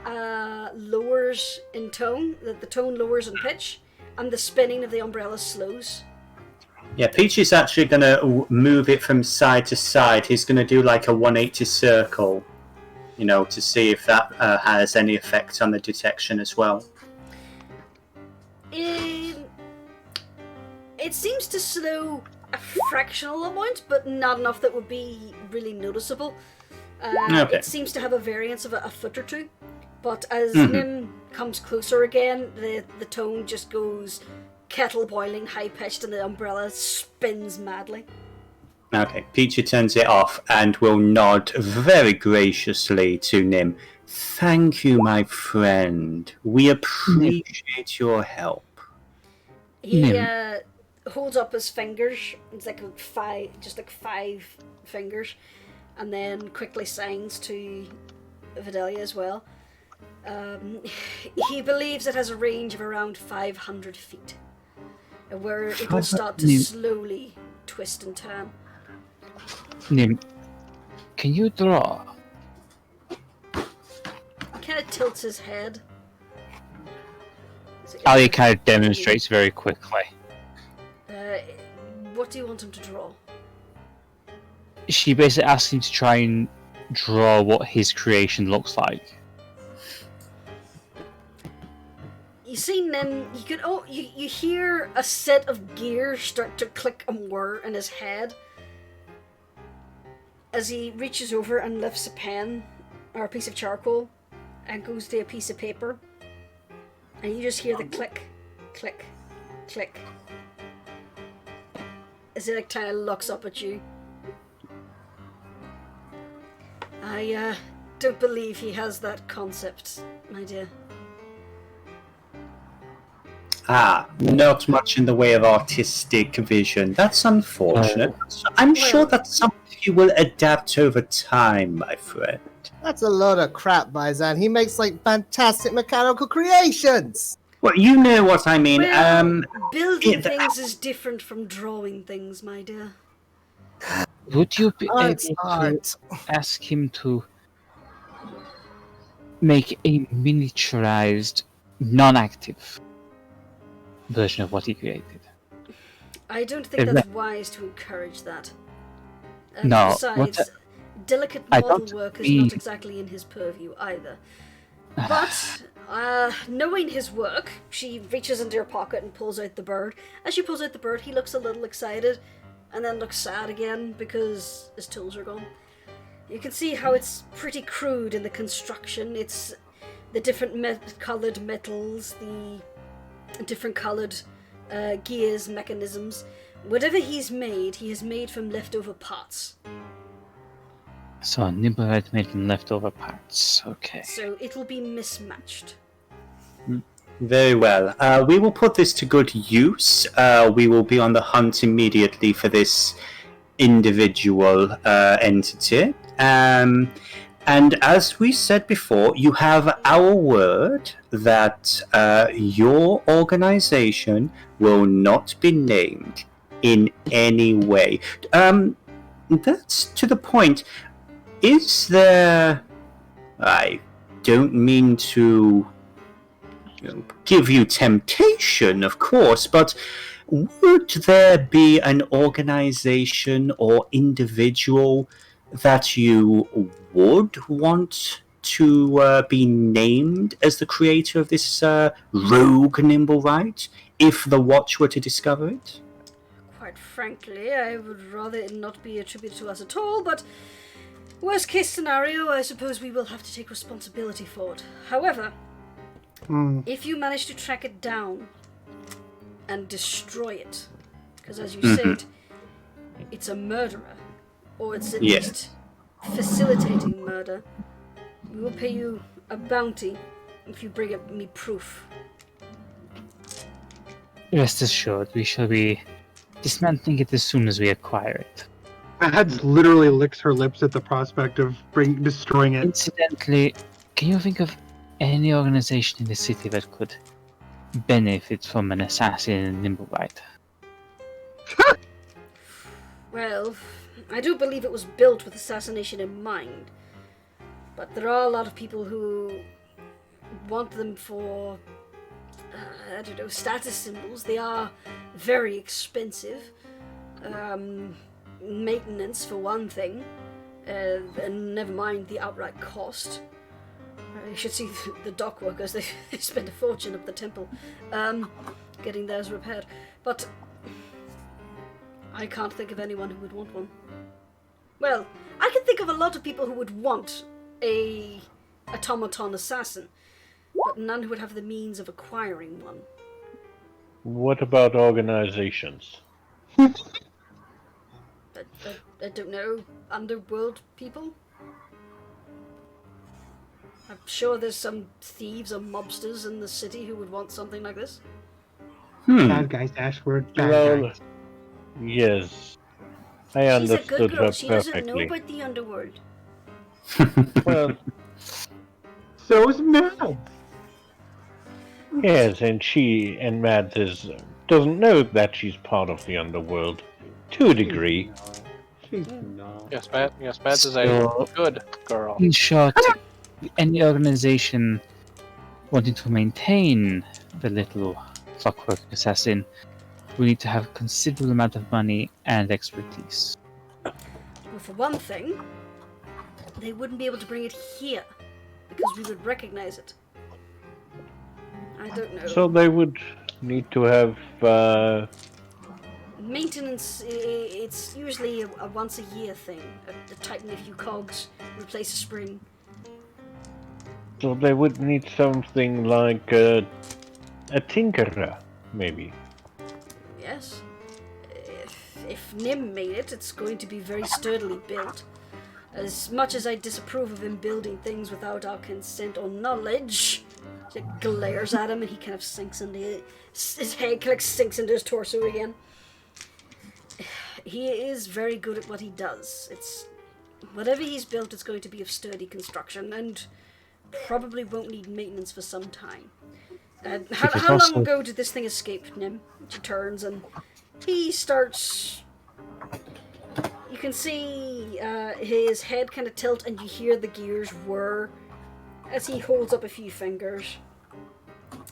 lowers in tone. The tone lowers in pitch, and the spinning of the umbrella slows. Yeah, Peach is actually going to move it from side to side. He's going to do like a 180 circle, to see if that has any effect on the detection as well. It seems to slow a fractional amount, but not enough that would be really noticeable. Okay. It seems to have a variance of a foot or two, but as Nim comes closer again, the tone just goes kettle boiling, high pitched, and the umbrella spins madly. Okay, Peachy turns it off and will nod very graciously to Nim. Thank you, my friend. We appreciate your help. He holds up his fingers. It's like five fingers, and then quickly signs to Vidalia as well. He believes it has a range of around 500 feet, where it will start to slowly twist and turn. Nim, can you draw? He kind of tilts his head. Ali kind of demonstrates very quickly. What do you want him to draw? She basically asks him to try and draw what his creation looks like. You see Nim, you hear a set of gears start to click and whir in his head as he reaches over and lifts a pen or a piece of charcoal and goes to a piece of paper, and you just hear the click, click, click as it kind of looks up at you. I don't believe he has that concept, my dear. Not much in the way of artistic vision. That's unfortunate. I'm sure that's something you will adapt over time, my friend. That's a load of crap, Vaizan. He makes like fantastic mechanical creations. Well, you know what I mean. Well, building things is different from drawing things, my dear. Would you be able to ask him to make a miniaturized, non-active version of what he created? I don't think that's wise to encourage that. And no. Besides, delicate model work is not exactly in his purview either. But, knowing his work, she reaches into her pocket and pulls out the bird. As she pulls out the bird, he looks a little excited, and then looks sad again because his tools are gone. You can see how it's pretty crude in the construction. It's the different coloured metals, the different coloured gears, mechanisms. Whatever he has made from leftover parts. So Nimblewright made from leftover parts. Okay. So it will be mismatched. Very well. We will put this to good use. We will be on the hunt immediately for this individual entity. And as we said before, you have our word that your organization will not be named in any way. That's to the point. Is there... I don't mean to give you temptation, of course, but would there be an organization or individual that you would want to be named as the creator of this rogue Nimblewright, if the Watch were to discover it? Quite frankly, I would rather it not be attributed to us at all, but worst case scenario, I suppose we will have to take responsibility for it. However, if you manage to track it down and destroy it, because as you said, it's a murderer, or it's at least facilitating murder, we will pay you a bounty if you bring me proof. Rest assured, we shall be dismantling it as soon as we acquire it. Mads literally licks her lips at the prospect of destroying it. Incidentally, can you think of any organization in the city that could benefit from an assassin in Nimblewright? Well, I do believe it was built with assassination in mind, but there are a lot of people who want them for, I don't know, status symbols. They are very expensive. Maintenance for one thing, and never mind the outright cost. You should see the dock workers, they spend a fortune up the temple getting theirs repaired. But I can't think of anyone who would want one. Well, I can think of a lot of people who would want a automaton assassin, but none who would have the means of acquiring one. What about organizations? I don't know. Underworld people? I'm sure there's some thieves or mobsters in the city who would want something like this. Bad guys, Ashword. Bad Well, guys. yes. I She's a understood good girl. her She doesn't know perfectly. about the underworld. Well, So's Mads. yes, and she and Mads doesn't know that she's part of the underworld. To a degree. She's not. Yes, Mads is a So- good girl. In short, any organization wanting to maintain the little clockwork assassin will need to have a considerable amount of money and expertise. Well, for one thing, they wouldn't be able to bring it here because we would recognize it. I don't know. So they would need to have Maintenance, it's usually a once a year thing. Tighten a few cogs, replace a spring. so they would need something like a tinkerer, maybe. Yes. If Nim made it, it's going to be very sturdily built. As much as I disapprove of him building things without our consent or knowledge, she glares at him and he kind of sinks into it. His head kind of sinks into his torso again. He is very good at what he does. It's whatever he's built, it's going to be of sturdy construction and probably won't need maintenance for some time. How long also- ago did this thing escape, Nim? She turns and he starts. You can see his head kind of tilt, and you hear the gears whir as he holds up a few fingers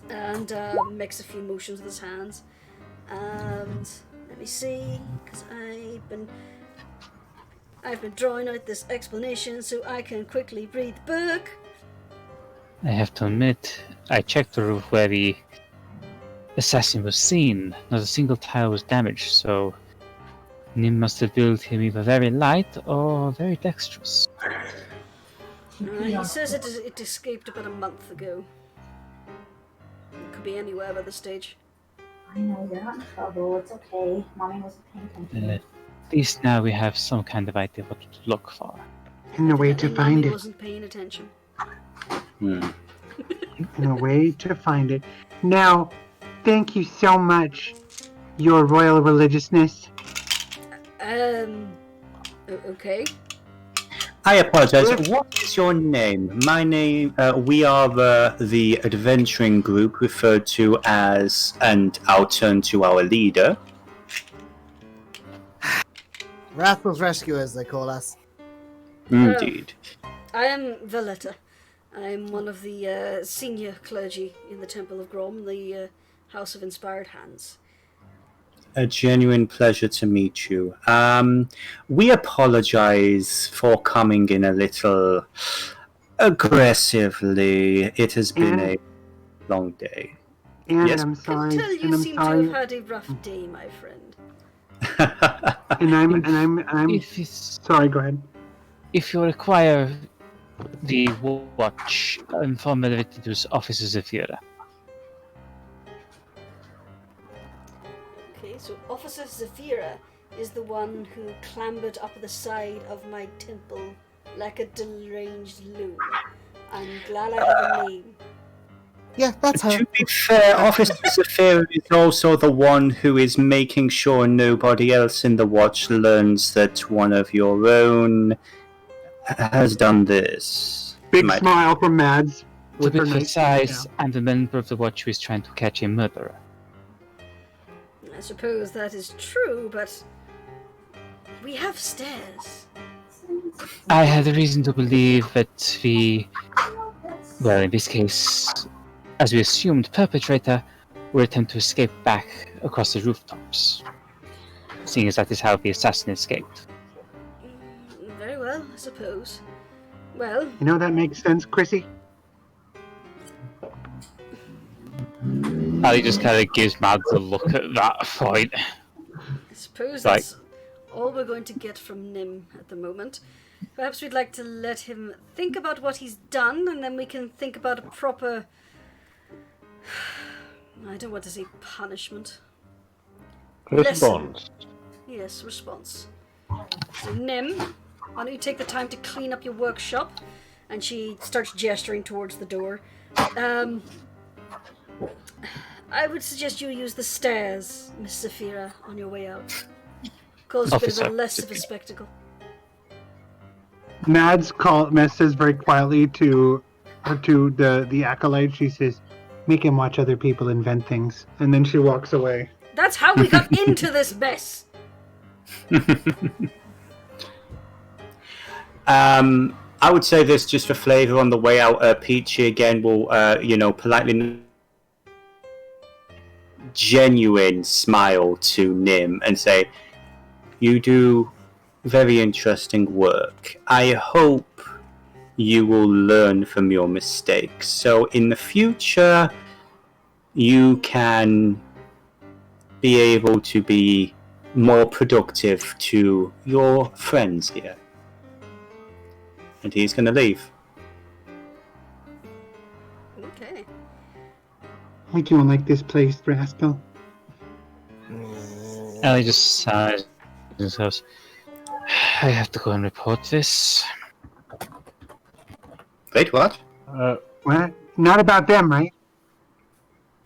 and makes a few motions with his hands. And let me see, because I've been drawing out this explanation so I can quickly read the book. I have to admit, I checked the roof where the assassin was seen. Not a single tile was damaged, so Nim must have built him either very light or very dexterous. He says it escaped about a month ago. It could be anywhere by this stage. I know, you're not in trouble. It's okay. Mommy wasn't paying attention. At least now we have some kind of idea what to look for. And a way to Evidently, find Mommy it. wasn't paying attention. And a way to find it. Now, thank you so much, Your Royal Religiousness. Okay. I apologize. What is your name? My name. We are the adventuring group referred to as, and I'll turn to our leader. Rascal's Rescuers, they call us. Indeed. I am Valletta. I'm one of the senior clergy in the Temple of Grom, the House of Inspired Hands. A genuine pleasure to meet you. We apologize for coming in a little aggressively. It has been a long day. And Yes. I'm Can sorry. tell you And I'm seem to sorry. have had a rough day, my friend. And I'm If it's, sorry. Go ahead. if you require the watch, inform Medveditu's officers of Fira. Okay, so Officer Zafira is the one who clambered up the side of my temple like a deranged loon. I'm glad I have a name. Yeah, that's her. To be fair, Officer Zafir is also the one who is making sure nobody else in the watch learns that one of your own has done this. Big Might- smile from Mads. To With be her nice precise, I'm the member of the watch who is trying to catch a murderer. I suppose that is true, but we have stairs. I had a reason to believe that well, in this case, as we assumed, perpetrator would attempt to escape back across the rooftops, seeing as that is how the assassin escaped. Very well, I suppose. Well, You know that makes sense, Chrissy? Ali just kind of gives Mads a look at that point. I suppose Right. that's all we're going to get from Nim at the moment. Perhaps we'd like to let him think about what he's done, and then we can think about a proper... I don't want to say punishment. Response. Yes, response. So Nim, why don't you take the time to clean up your workshop? And she starts gesturing towards the door. I would suggest you use the stairs, Miss Saphira, on your way out. Cause a bit of a less of a spectacle. Mads says very quietly to the acolyte. She says, "Make him watch other people invent things," and then she walks away. That's how we got into this mess. I would say this just for flavour on the way out. Peachy again will, politely, genuine smile to Nim and say, "You do very interesting work. I hope you will learn from your mistakes. So in the future, you can be able to be more productive to your friends here." And he's going to leave. Okay. I don't like this place, Rascal. Ellie just sighs and says, "I have to go and report this." Wait, what? What? Not about them, right?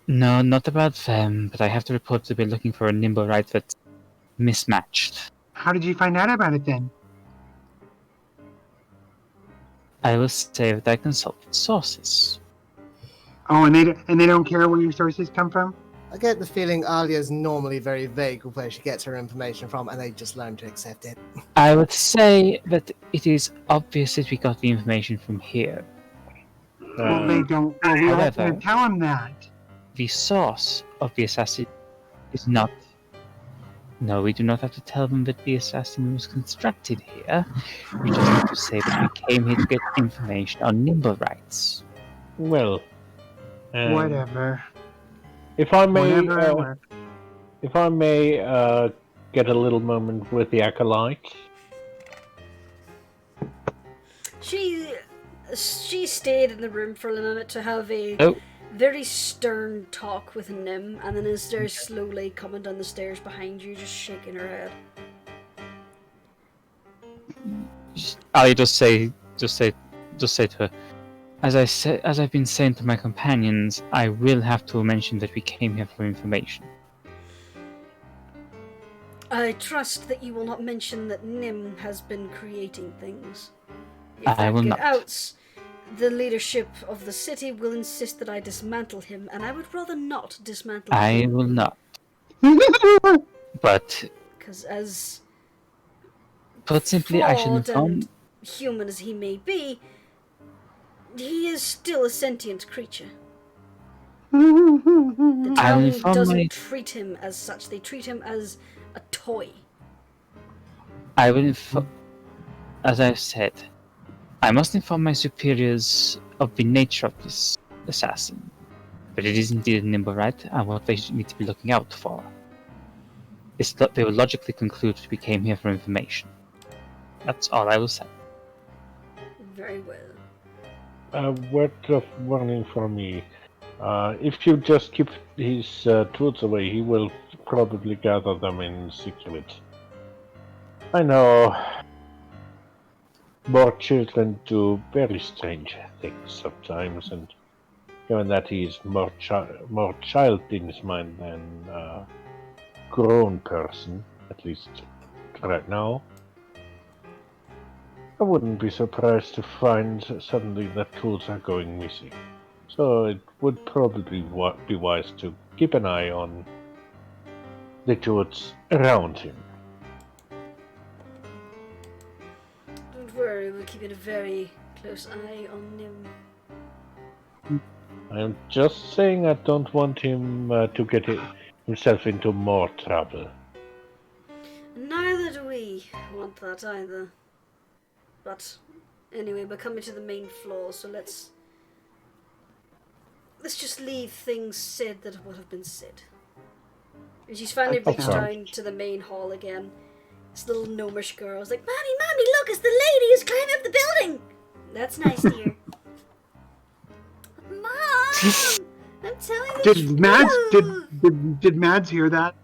No, not about them, but I have to report to be looking for a nimble right that's mismatched. How did you find out about it then? I will say that I consulted sources. Oh, and they don't care where your sources come from? I get the feeling Alia's normally very vague with where she gets her information from, and they just learn to accept it. I would say that it is obvious that we got the information from here. Well, they don't. We have to However, tell them that. the source of the assassin is not... No, we do not have to tell them that the assassin was constructed here. We just have to say that we came here to get information on nimble rights. Well, Whatever. if I may, Whatever. get a little moment with the acolyte. She stayed in the room for a minute to have a very stern talk with Nim, and then is very slowly coming down the stairs behind you, just shaking her head. Ali just say to her, as I've been saying to my companions, I will have to mention that we came here for information. I trust that you will not mention that Nim has been creating things. If I that will get not. out, the leadership of the city will insist that I dismantle him, and I would rather not dismantle him. I will not. But Because as put simply, I should flawed inform... and human as he may be, he is still a sentient creature. The I'll town inform doesn't treat him as such. They treat him as a toy. I will inform... As I've said, I must inform my superiors of the nature of this assassin. But it is indeed a nimble right, and what they need to be looking out for. Is that they will logically conclude that we came here for information. That's all I will say. Very well. A word of warning for me. If you just keep his tools away, he will probably gather them in secret. I know more children do very strange things sometimes, and given that he is more child in his mind than a grown person, at least right now, I wouldn't be surprised to find suddenly that tools are going missing. So it would probably be wise to keep an eye on the tools around him. Don't worry, we're keeping a very close eye on Nim. I'm just saying I don't want him to get himself into more trouble. Neither do we want that either. But anyway, we're coming to the main floor, so let's just leave things said that would have been said. And she's finally reached down to the main hall again, This little gnomish girl is like, Mommy, look, it's the lady who's climbing up the building. That's nice, dear. Mom, I'm telling the Did Mads truth. did Mads hear that?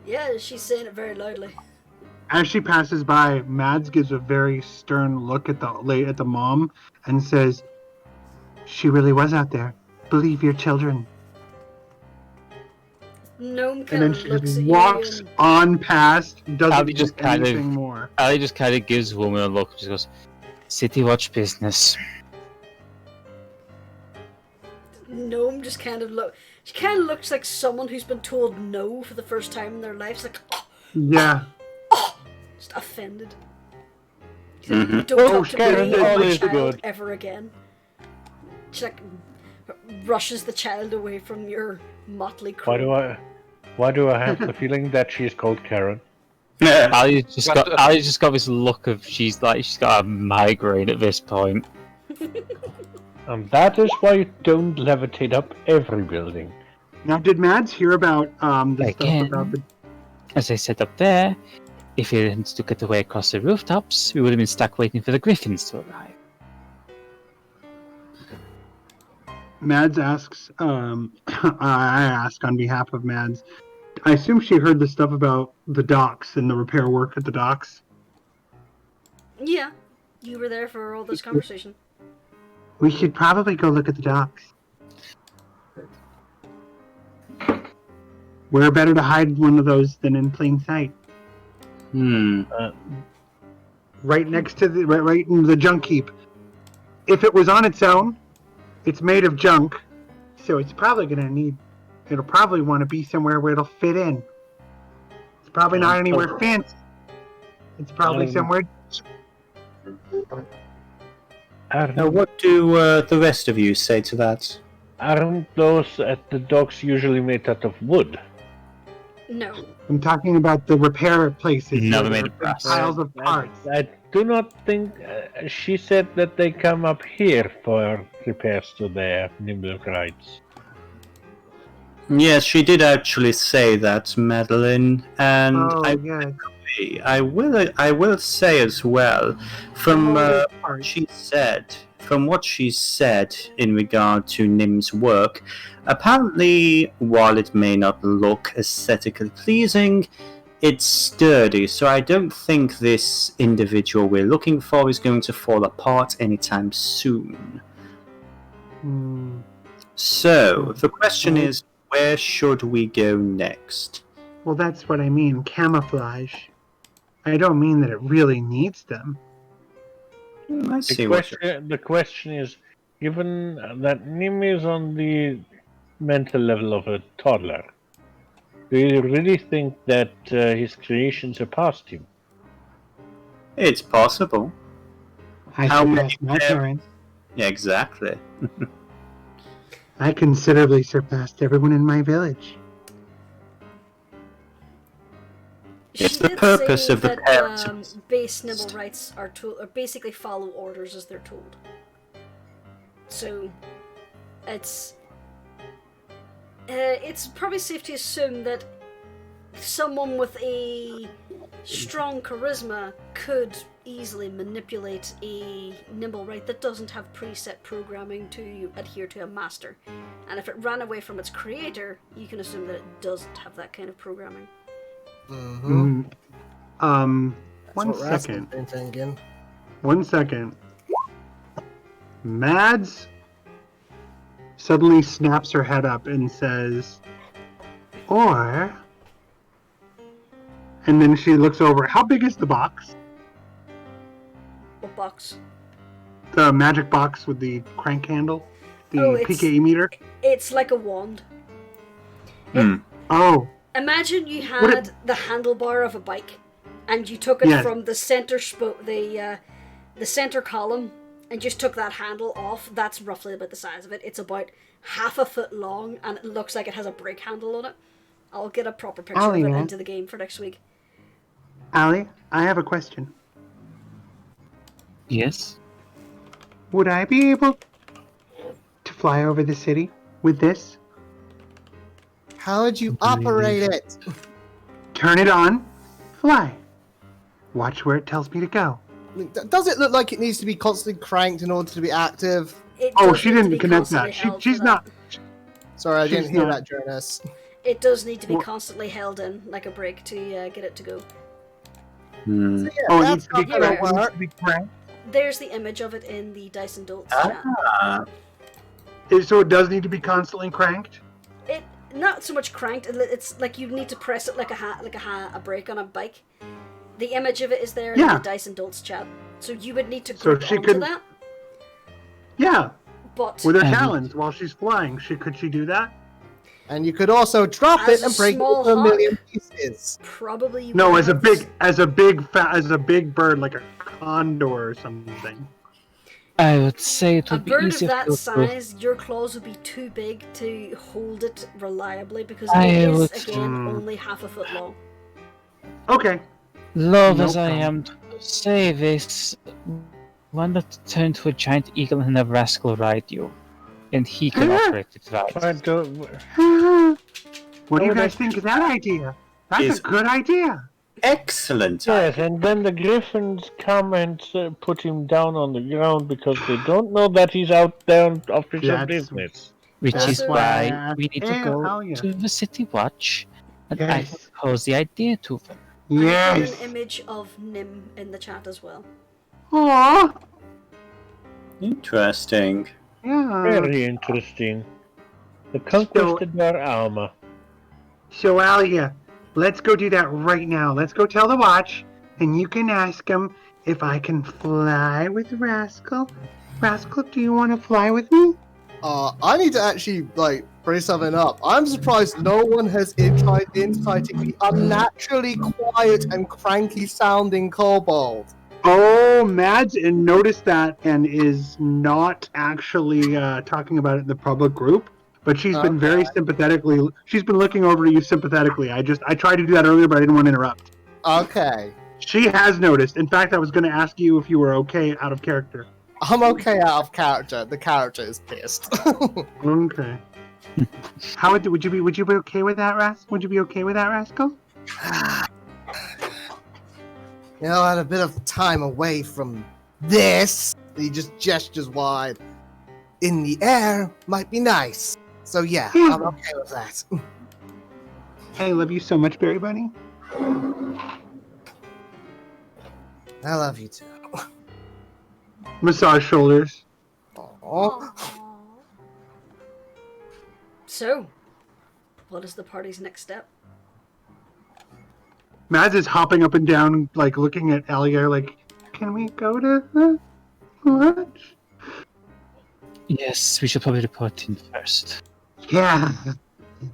Yeah, she's saying it very loudly. As she passes by, Mads gives a very stern look at the mom and says, "She really was out there. Believe your children." Gnome And kind then of she looks just at walks you and on past, doesn't Ali do just kind of- anything more. Ali just kind of gives the woman a look. She goes, "City Watch business." Gnome just kind of she kind of looks like someone who's been told no for the first time in their life. It's like, Yeah. just offended. Mhm. Don't Oh, talk to Karen, me or all my is child good. ever again. She like rushes the child away from your motley crew. Why do I have the feeling that she's called Karen? Ali just got this look of she's got a migraine at this point. And that is why you don't levitate up every building. Now, did Mads hear about the Again. stuff about the? As I said up there, if we hadn't to get away across the rooftops, we would have been stuck waiting for the griffins to arrive. Mads asks. I ask on behalf of Mads. I assume she heard the stuff about the docks and the repair work at the docks. Yeah, you were there for all this conversation. We should probably go look at the docks. Where better to hide one of those than in plain sight? Right next to right in the junk heap. If it was on its own, it's made of junk, so it's probably it'll probably want to be somewhere where it'll fit in. It's probably not anywhere fancy. It's probably somewhere. Now, what do the rest of you say to that? Aren't those at the docks usually made out of wood? No. I'm talking about the repair places. No, where they're made there of are brass. piles of parts. I do not think... she said that they come up here for repairs to their nimble rides. Yes, she did actually say that, Madeline, and Yes. I will say as well, from what she said in regard to Nim's work, apparently, while it may not look aesthetically pleasing, it's sturdy, so I don't think this individual we're looking for is going to fall apart anytime soon. So, the question is, where should we go next? Well, that's what I mean. Camouflage. I don't mean that it really needs them. I see what you're... The question is, given that Nim is on the mental level of a toddler, do you really think that his creations are past him? It's possible. I How surpassed many my parents. Yeah, exactly. I considerably surpassed everyone in my village. It's She the did purpose say of the that, parents. base nibble rights are basically follow orders as they're told. So, it's probably safe to assume that someone with a strong charisma could easily manipulate a nimble right that doesn't have preset programming to adhere to a master. And if it ran away from its creator, you can assume that it doesn't have that kind of programming. Mm-hmm. One second. Thinking. 1 second. Mads suddenly snaps her head up and says, or... And then she looks over. How big is the box? What box? The magic box with the crank handle? The PKE meter? It's like a wand. Oh. Imagine you had the handlebar of a bike, and you took it from the center the center column, and just took that handle off. That's roughly about the size of it. It's about half a foot long, and it looks like it has a brake handle on it. I'll get a proper picture of it into the game for next week. Allie, I have a question. Yes? Would I be able to fly over the city with this? How would you operate it? Turn it on, fly. Watch where it tells me to go. Does it look like it needs to be constantly cranked in order to be active? It Oh, does she need to didn't be connect constantly that. held She's for not. that. Sorry, I She's didn't hear not- that, Jurnis. It does need to be What? constantly held in, like a break, to get it to go. Hmm. So, yeah, Oh, it that's needs to be not gonna cranked. It needs work. to be cranked. There's the image of it in the Dice&Dolts chat. Ah, So it does need to be constantly cranked. It not so much cranked. It's like you need to press it like a brake on a bike. The image of it is there in Yeah. the Dice&Dolts chat, so you would need to So grip she onto could- that. Yeah, But with her Um, talons while she's flying. Could she do that? And you could also drop As it a and break it small into a hawk. million pieces. probably you No, would as a have big bird, like a condor or something. I would say it a would be bird of easier that to size. Your claws would be too big to hold it reliably because I it is would- again only half a foot long. Okay. Love No as I problem. am to say this, why not turn into a giant eagle and have Rascal ride you? And he can operate it right. But, What do you Oh, guys that's- think of that idea? That's Is- a good idea. excellent. yes, and then the griffins come and put him down on the ground because they don't know that he's out there on official That's- business. Which That's is why why I we need to asked go Alia. to the city watch, and I Yes. propose the idea to them. I put Yes. an image of Nim in the chat as well. Aww. Interesting. Yeah. Very interesting. The Conquistador Alma. So Alia, let's go do that right now. Let's go tell the watch, and you can ask him if I can fly with Rascal. Rascal, do you want to fly with me? I need to actually bring something up. I'm surprised no one has tried inciting the unnaturally quiet and cranky sounding kobold. Oh, Mads noticed that and is not actually talking about it in the public group. But she's been very sympathetically. She's been looking over to you sympathetically. I tried to do that earlier, but I didn't want to interrupt. Okay. She has noticed. In fact, I was going to ask you if you were okay out of character. I'm okay out of character. The character is pissed. Okay. How would you be? Would you be okay with that, Would you be okay with that, Rascal? You know, I had a bit of time away from this. He just gestures wide. In the air might be nice. So yeah, I'm okay with that. I love you so much, Berry Bunny. I love you too. Massage shoulders. Aww. So, what is the party's next step? Mads is hopping up and down, like looking at Alia, like, can we go to the watch? Yes, we should probably report in first. Yeah.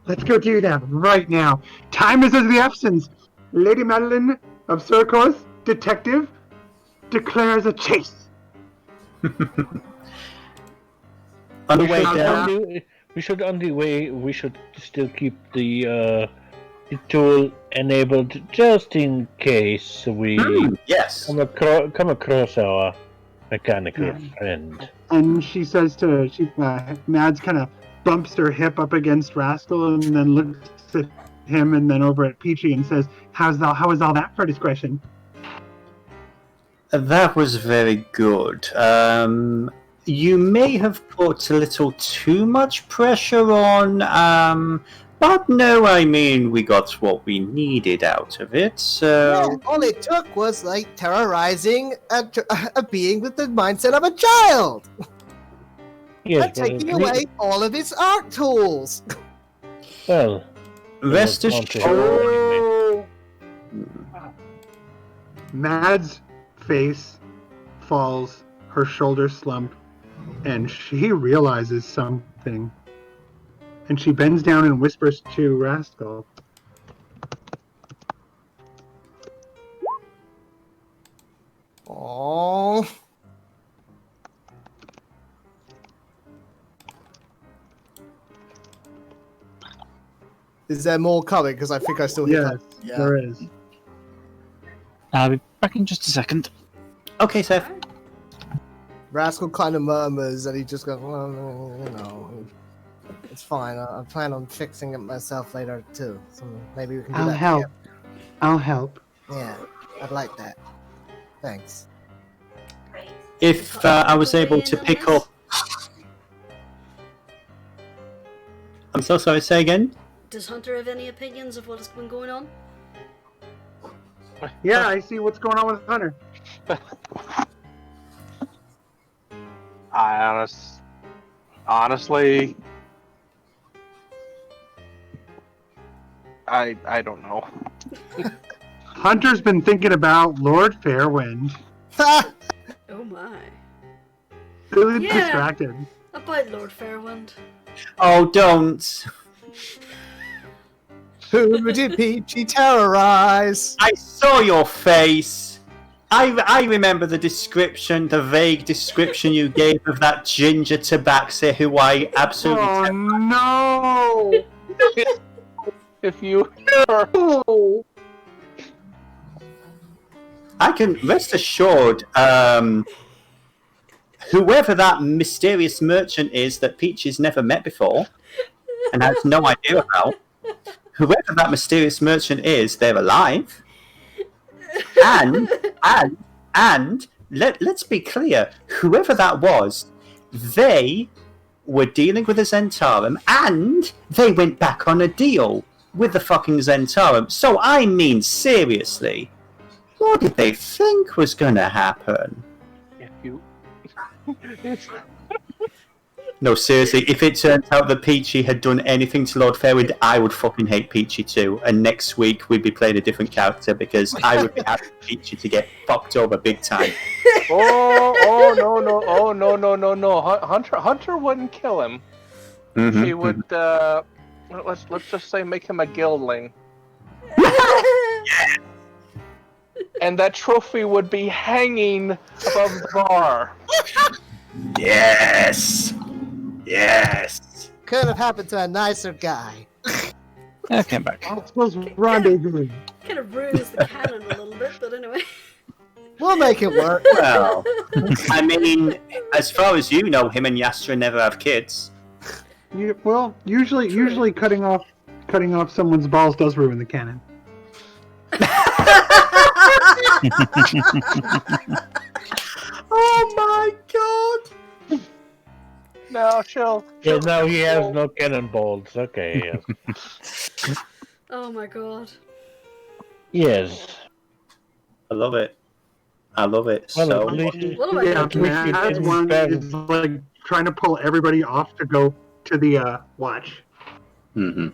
Let's go do that right now. Time is of the essence. Lady Madeline of Circos, detective, declares a chase. On the way should- down, We should still keep the tool enabled just in case we yes. come across our mechanical friend. And she says to Mads kind of bumps her hip up against Rascal and then looks at him and then over at Peachy and says, how is all that for discretion? That was very good. You may have put a little too much pressure on, but no, I mean, we got what we needed out of it, so... Yeah, all it took was terrorizing a being with the mindset of a child. Yes, And taking away all of its art tools. Well, Rest well, assured... Mads' face falls, her shoulders slump, and she realizes something. And she bends down and whispers to Rascal. Aww. Is there more coming? Because I think I still hear Yes, that. Yeah. there is. I'll be back in just a second. Okay, Seth. Rascal kind of murmurs and he just goes, well, you know, it's fine. I plan on fixing it myself later too. So maybe we can do I'll that help. together. I'll help. Yeah, I'd like that. Thanks. If I was able to pick up... I'm so sorry, say again? Does Hunter have any opinions of what has been going on? Yeah, I see what's going on with Hunter. Honestly, I don't know. Hunter's been thinking about Lord Fairwind. Oh my. Really Yeah. distracted. About Lord Fairwind. Oh, don't. Who did Peachy terrorize? I saw your face. I remember the description, the vague description you gave of that ginger tabaxi who I absolutely... Oh no! If you Oh. I can rest assured, whoever that mysterious merchant is that Peachy's never met before and has no idea about, whoever that mysterious merchant is, they're alive. And let's be clear, whoever that was, they were dealing with a Zentarum and they went back on a deal with the fucking Zentarum. So I mean, seriously, what did they think was gonna happen? if you No, seriously, if it turns out that Peachy had done anything to Lord Fairwind, I would fucking hate Peachy too. And next week we'd be playing a different character because I would be happy for Peachy to get fucked over big time. no. Hunter wouldn't kill him. Mhm. He would let's just say make him a guildling. And that trophy would be hanging above the bar. Yes! Yes! Could have happened to a nicer guy. Okay, I'm back. I suppose rendezvous. Kind of ruins the canon a little bit, but anyway. We'll make it work. Well, I mean, as far as you know, him and Yastra never have kids. Well, usually cutting off someone's balls does ruin the canon. Oh my god! No, chill. Yeah, now he has no cannonballs. Okay. Yes. Oh my god. Yes. I love it. I love it Well, so at much. least What am I Yeah, thinking? man, as one is like trying to pull everybody off to go to the watch. Mm-hmm.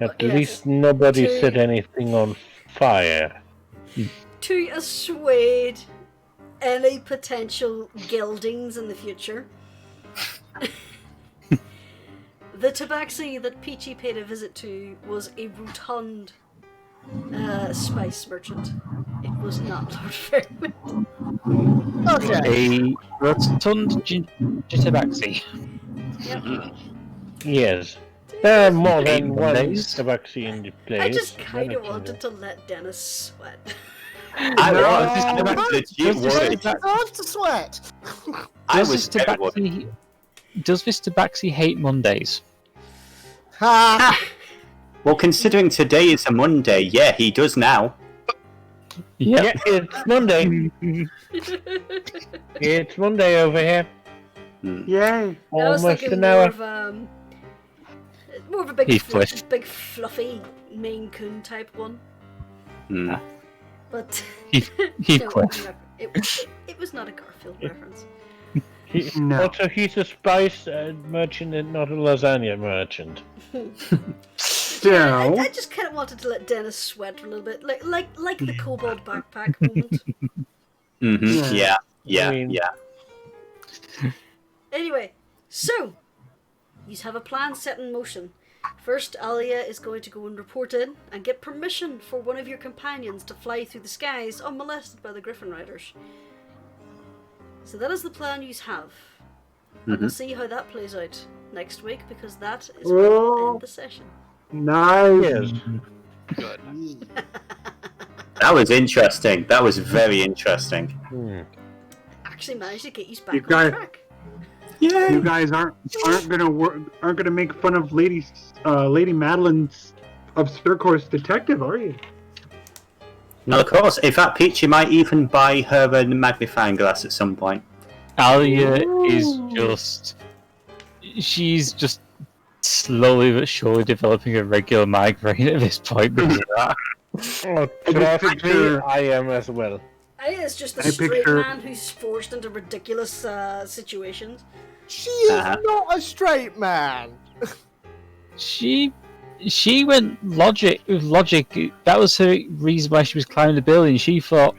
At Yes. least nobody To- set anything on fire. To assuade any potential gildings in the future, the tabaxi that Peachy paid a visit to was a rotund spice merchant. It was not Lord Fairwind. Okay. A rotund jitabaxi. Yep. Yes. There are more than Eight one Mondays. tabaxi in the place. I just kind Then of I can- wanted to let Dennis sweat. I No. was legit worried. Time to sweat. I Does was this very worried. tabaxi hate Mondays? Ha! Well, considering today is a Monday, yeah, he does now. Yeah, it's Monday. It's Monday over here. Yay! I was Almost thinking an hour. more of a big, Heathcliff. big fluffy Maine Coon type one. Mm. But Heathcliff. no, it was not a Garfield reference. No. Also, he's a spice merchant and not a lasagna merchant. So, I just kind of wanted to let Dennis sweat a little bit, like the Kobold backpack moment. Mm-hmm. Yeah, yeah, I mean- yeah. Anyway, so you have a plan set in motion. First, Alia is going to go and report in and get permission for one of your companions to fly through the skies unmolested by the Griffin Riders. So that is the plan you have. And we'll see how that plays out next week, because that is where we'll end the session. nice. Yes. Good. That was interesting. That was very interesting. Hmm. Actually managed to get you back You on got it. track. Yeah. You guys aren't gonna make fun of Lady Madeline's obscure course detective, are you? No, of course. In fact, Peachy might even buy her a magnifying glass at some point. Alia is just... She's just slowly but surely developing a regular migraine at this point because of that. Oh, trust me, I am as well. I think it's just the I straight picture- man who's forced into ridiculous situations. She is Uh-huh. not a straight man. She went logic with logic. That was her reason why she was climbing the building. She thought,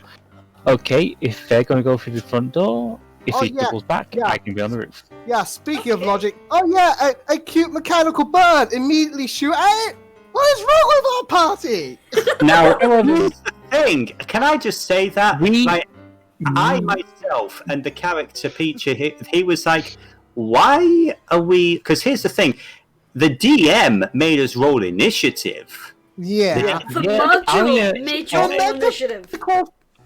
okay, if they're going to go through the front door, if Oh, he yeah, doubles back, yeah. I can be on the roof. Yeah, speaking of logic, oh yeah, a cute mechanical bird. Immediately shoot at it. What is wrong with our party? Now, here's the thing. Can I just say that? I myself and the character Peachy, he was like, why are we... Because here's the thing. The DM made us roll initiative. Yeah. The Yeah, Alia- module made your Alia- initiative.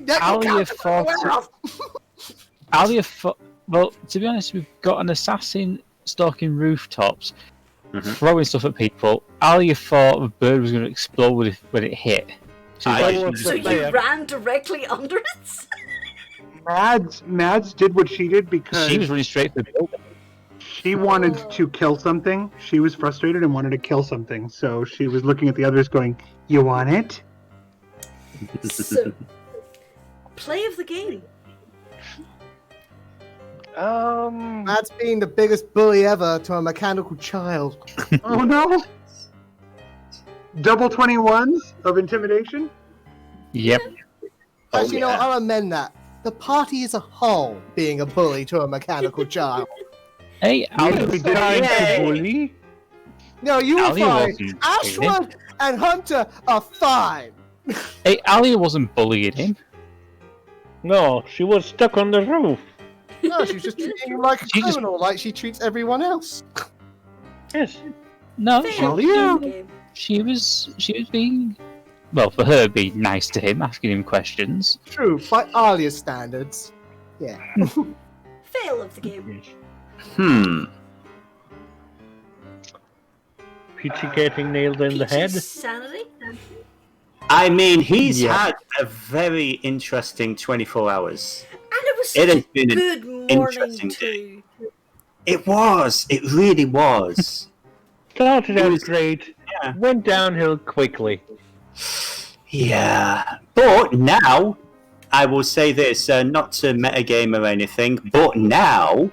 Alia thought... Well, to be honest, we've got an assassin stalking rooftops, throwing stuff at people. Alia thought the bird was going to explode when it hit. So, So you ran directly under it? Mads did what she did because she was running straight for the building. she wanted to kill something. She was frustrated and wanted to kill something. So she was looking at the others going, "You want it?" So, play of the game. Matt's being the biggest bully ever to a mechanical child. Oh no! Double 21s of intimidation? Yep. Actually, you know, yeah. I'll amend that. The party as a whole being a bully to a mechanical child. Hey, Alia we was did trying it. to bully. No, you were Alia fine. wasn't Ashwood and Hunter are fine. Hey, Alia wasn't bullying him. No, she was stuck on the roof. No, she's just treating him like a She just- criminal, like she treats everyone else. Yes. No, Fair she, of the yeah. game. she was being, well, for her, being nice to him, asking him questions. True, by Alia's standards. Yeah. Fail of the game. Peachy getting nailed in the head. Peach's sanity. I mean, he's Yeah. had a very interesting 24 hours. And it was It such has a been an good morning interesting too. It was. It really was. Started It out was- great, yeah. went downhill quickly. Yeah. But now, I will say this, not to metagame or anything, but now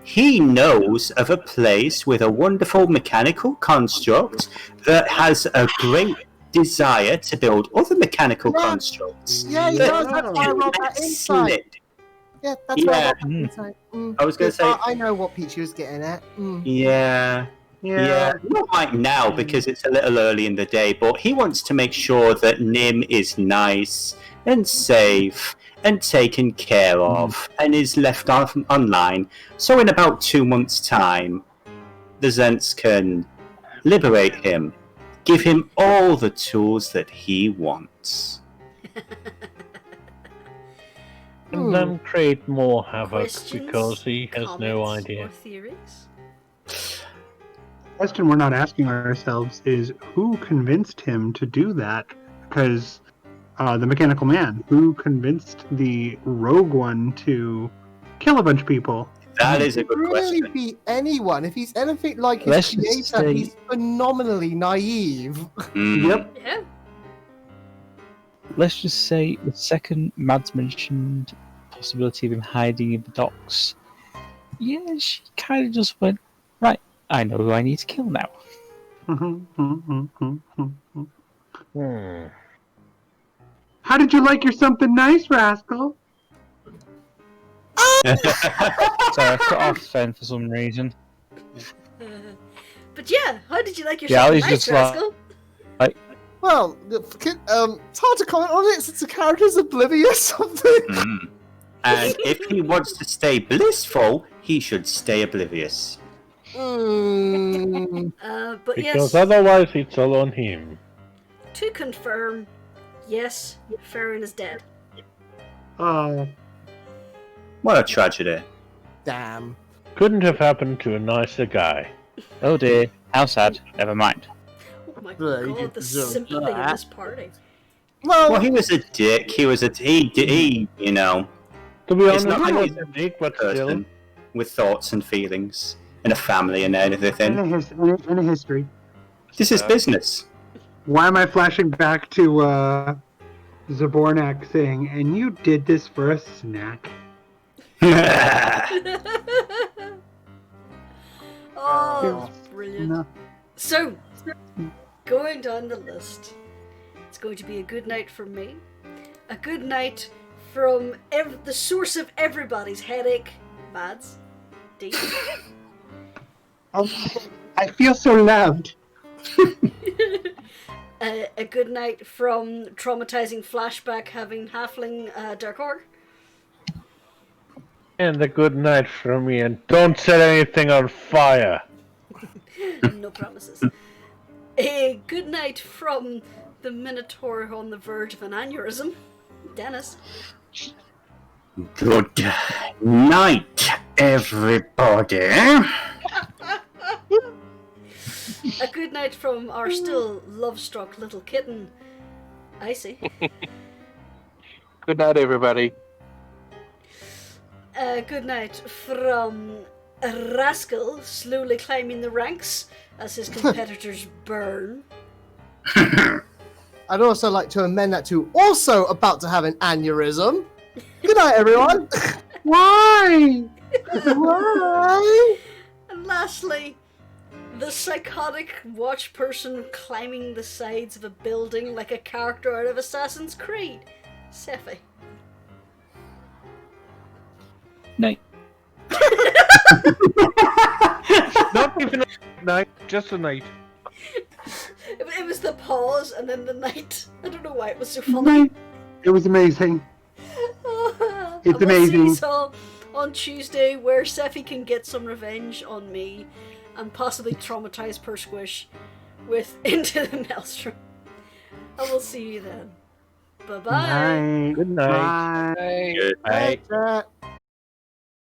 he knows of a place with a wonderful mechanical construct that has a great desire to build other mechanical Yeah. constructs. Yeah, he does. That's why I rolled that insight. Excellent. Yeah, that's why I Yeah. rolled that insight. I was gonna say- I know what Peachy was getting at. Yeah. Yeah, not right now because it's a little early in the day, but he wants to make sure that Nim is nice and safe and taken care of and is left online. So in about 2 months' time, the Zents can liberate him, give him all the tools that he wants. And then create more havoc Questions, because he has no comments, idea. Or theories? The question we're not asking ourselves is who convinced him to do that? Because the mechanical man, who convinced the rogue one to kill a bunch of people? That is a Could good really question. be anyone. If he's anything like his Let's just creator, say- he's phenomenally naive. Yep. Yeah. Let's just say the second Mads mentioned possibility of him hiding in the docks. Yeah, she kind of just went, right, I know who I need to kill now. How did you like your something nice, Rascal? Sorry, I cut off then for some reason. But yeah, how did you like your Yeah, shot? he's Nice, just like- Rascal. Well, it's hard to comment on it since the character's oblivious of it. And if he wants to stay blissful, he should stay oblivious. Mm. But Because yes, otherwise it's all on him. to confirm, yes, Farron is dead. Oh, What a tragedy. Damn. Couldn't have happened to a nicer guy. Oh dear, how sad. Never mind. Oh my Yeah, you god, the deserve sympathy in that. this party. Well, he was a dick. He you know, To be it's honest, not he like was he's a a dick, but still. person with thoughts and feelings and a family and And everything. a history. This is business. Why am I flashing back to Zabornak saying, "And you did this for a snack"? Oh, that's brilliant. No. So, going down the list, it's going to be a good night from me, a good night from the source of everybody's headache, Mads, D. Oh, I feel so loved. A good night from traumatizing flashback having halfling Dark Orc. And a good night from me, and don't set anything on fire. No promises. A good night from the Minotaur on the verge of an aneurysm, Dennis. Good night, everybody. A good night from our still love-struck little kitten, Icy. Good night, everybody. A good night from Rascal, slowly climbing the ranks as his competitors burn. I'd also like to amend that to also about to have an aneurysm. Good night, everyone. Why? Why? And lastly, the psychotic watch person climbing the sides of a building like a character out of Assassin's Creed, Sephi. Night. Not even a night, just a night. It was the pause and then the night. I don't know why it was so funny. It was amazing. And It's we'll amazing. see all on Tuesday where Sephi can get some revenge on me and possibly traumatize Persquish with Into the Maelstrom. And we'll see you then. Bye-bye. Night. Good night. Bye. Good. Bye. Chat.